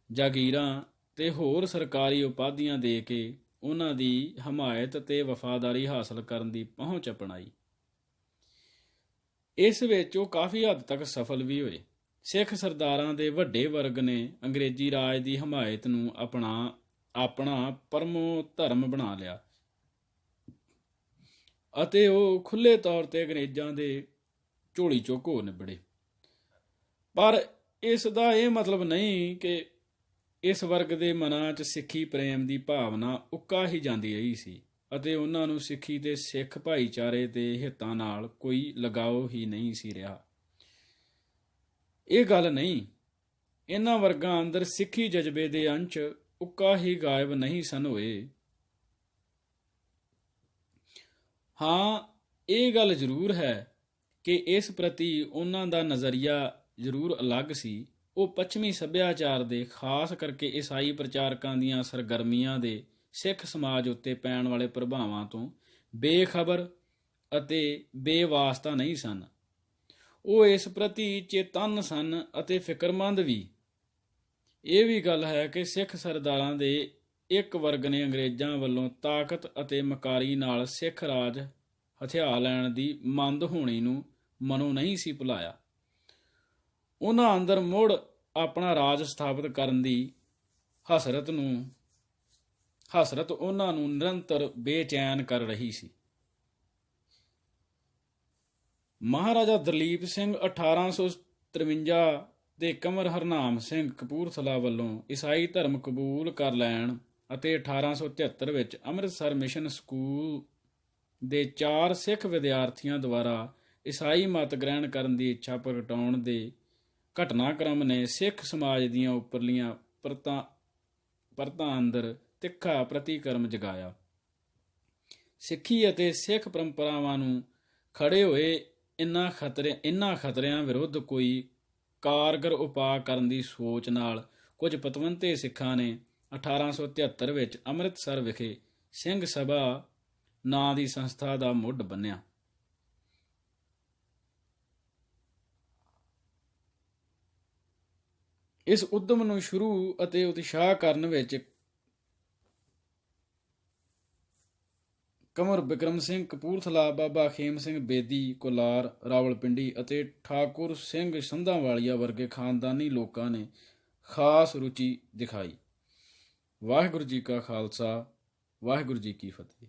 ਜਾਗੀਰਾਂ ਤੇ ਹੋਰ ਸਰਕਾਰੀ ਉਪਾਧੀਆਂ ਦੇ ਕੇ ਉਹਨਾਂ ਦੀ ਹਮਾਇਤ ਤੇ ਵਫਾਦਾਰੀ ਹਾਸਲ ਕਰਨ ਦੀ ਪਹੁੰਚ ਅਪਣਾਈ। ਇਸ ਵਿੱਚ ਉਹ ਕਾਫੀ ਹੱਦ ਤੱਕ ਸਫਲ ਵੀ ਹੋਏ। ਸਿੱਖ ਸਰਦਾਰਾਂ ਦੇ ਵੱਡੇ ਵਰਗ ਨੇ ਅੰਗਰੇਜ਼ੀ ਰਾਜ ਦੀ ਹਮਾਇਤ ਨੂੰ ਆਪਣਾ ਪਰਮੋ ਧਰਮ ਬਣਾ ਲਿਆ ਅਤੇ ਉਹ ਖੁੱਲ੍ਹੇ ਤੌਰ ਤੇ ਅੰਗਰੇਜ਼ਾਂ ਦੇ ਝੋਲੀ ਚੁੱਕ ਹੋ ਨਿਬੜੇ। ਪਰ ਇਸ ਦਾ ਇਹ ਮਤਲਬ ਨਹੀਂ ਕਿ ਇਸ ਵਰਗ ਦੇ ਮਨਾਂ 'ਚ ਸਿੱਖੀ ਪ੍ਰੇਮ ਦੀ ਭਾਵਨਾ ਉੱਕਾ ਹੀ ਜਾਂਦੀ ਰਹੀ ਸੀ ਅਤੇ ਉਹਨਾਂ ਨੂੰ ਸਿੱਖੀ ਤੇ ਸਿੱਖ ਭਾਈਚਾਰੇ ਦੇ ਹਿੱਤਾਂ ਨਾਲ ਕੋਈ ਲਗਾਓ ਹੀ ਨਹੀਂ ਸੀ ਰਿਹਾ। ਇਹ ਗੱਲ ਨਹੀਂ, ਇਹਨਾਂ ਵਰਗਾਂ ਅੰਦਰ ਸਿੱਖੀ ਜਜ਼ਬੇ ਦੇ ਅੰਸ਼ ਉੱਕਾ ਹੀ ਗਾਇਬ ਨਹੀਂ ਸਨ ਹੋਏ। ਹਾਂ, ਇਹ ਗੱਲ ਜ਼ਰੂਰ ਹੈ ਕਿ ਇਸ ਪ੍ਰਤੀ ਉਹਨਾਂ ਦਾ ਨਜ਼ਰੀਆ ਜ਼ਰੂਰ ਅਲੱਗ ਸੀ। ਉਹ ਪੱਛਮੀ ਸੱਭਿਆਚਾਰ ਦੇ, ਖਾਸ ਕਰਕੇ ਈਸਾਈ ਪ੍ਰਚਾਰਕਾਂ ਦੀਆਂ ਸਰਗਰਮੀਆਂ ਦੇ ਸਿੱਖ ਸਮਾਜ ਉੱਤੇ ਪੈਣ ਵਾਲੇ ਪ੍ਰਭਾਵਾਂ ਤੋਂ ਬੇਖਬਰ ਅਤੇ ਬੇਵਾਸਤਾ ਨਹੀਂ ਸਨ। ਉਹ ਇਸ ਪ੍ਰਤੀ ਚੇਤੰਨ ਸਨ ਅਤੇ ਫਿਕਰਮੰਦ ਵੀ। ਇਹ ਵੀ ਗੱਲ ਹੈ ਕਿ ਸਿੱਖ ਸਰਦਾਰਾਂ ਦੇ ਇੱਕ ਵਰਗ ਨੇ ਅੰਗਰੇਜ਼ਾਂ ਵੱਲੋਂ ਤਾਕਤ ਅਤੇ ਮਕਾਰੀ ਨਾਲ ਸਿੱਖ ਰਾਜ ਹਥਿਆ ਲੈਣ ਦੀ ਮੰਦ ਹੋਣੀ ਨੂੰ ਮਨੋਂ ਨਹੀਂ ਸੀ ਭੁਲਾਇਆ। ਉਹਨਾਂ ਅੰਦਰ ਮੁੜ ਆਪਣਾ ਰਾਜ ਸਥਾਪਿਤ ਕਰਨ ਦੀ ਹਸਰਤ ਉਹਨਾਂ ਨੂੰ ਨਿਰੰਤਰ ਬੇਚੈਨ ਕਰ ਰਹੀ ਸੀ। ਮਹਾਰਾਜਾ ਦਲੀਪ ਸਿੰਘ 1853 ਦੇ ਕੰਵਰ ਹਰਨਾਮ ਸਿੰਘ ਕਪੂਰਥਲਾ ਵੱਲੋਂ ਈਸਾਈ ਧਰਮ ਕਬੂਲ ਕਰ ਲੈਣ ਅਤੇ 1873 ਵਿੱਚ ਅੰਮ੍ਰਿਤਸਰ ਮਿਸ਼ਨ ਸਕੂਲ ਦੇ 4 ਸਿੱਖ ਵਿਦਿਆਰਥੀਆਂ ਦੁਆਰਾ ਈਸਾਈ ਮਤ ਗ੍ਰਹਿਣ ਕਰਨ ਦੀ ਇੱਛਾ ਪ੍ਰਗਟਾਉਣ ਦੇ ਘਟਨਾਕ੍ਰਮ ਨੇ ਸਿੱਖ ਸਮਾਜ ਦੀਆਂ ਉੱਪਰਲੀਆਂ ਪਰਤਾਂ ਅੰਦਰ ਤਿੱਖਾ ਪ੍ਰਤੀਕਰਮ ਜਗਾਇਆ। ਸਿੱਖੀ ਅਤੇ ਸਿੱਖ ਪਰੰਪਰਾਵਾਂ ਨੂੰ ਖੜੇ ਹੋਏ ਇਨ੍ਹਾਂ ਖਤਰਿਆਂ ਵਿਰੁੱਧ ਕੋਈ ਕਾਰਗਰ ਉਪਾਅ ਕਰਨ ਦੀ ਸੋਚ ਨਾਲ ਕੁਝ ਪਤਵੰਤੇ ਸਿੱਖਾਂ ਨੇ 1873 ਵਿੱਚ ਅੰਮ੍ਰਿਤਸਰ ਵਿਖੇ ਸਿੰਘ ਸਭਾ ਨਾਂ ਦੀ ਸੰਸਥਾ ਦਾ ਮੁੱਢ ਬੰਨ੍ਹਿਆ। ਇਸ ਉਦਮ ਨੂੰ ਸ਼ੁਰੂ ਅਤੇ ਉਤਸ਼ਾਹ ਕਰਨ ਵਿੱਚ ਕੰਵਰ ਬਿਕਰਮ ਸਿੰਘ ਕਪੂਰਥਲਾ, ਬਾਬਾ ਖੇਮ ਸਿੰਘ ਬੇਦੀ ਕੋਲਾਰ ਰਾਵਲਪਿੰਡੀ ਅਤੇ ਠਾਕੁਰ ਸਿੰਘ ਸੰਧਾਂਵਾਲੀਆ ਵਰਗੇ ਖਾਨਦਾਨੀ ਲੋਕਾਂ ਨੇ ਖਾਸ ਰੁਚੀ ਦਿਖਾਈ। ਵਾਹਿਗੁਰੂ ਜੀ ਕਾ ਖਾਲਸਾ ਵਾਹਿਗੁਰੂ ਜੀ ਕੀ ਫਤਿਹ।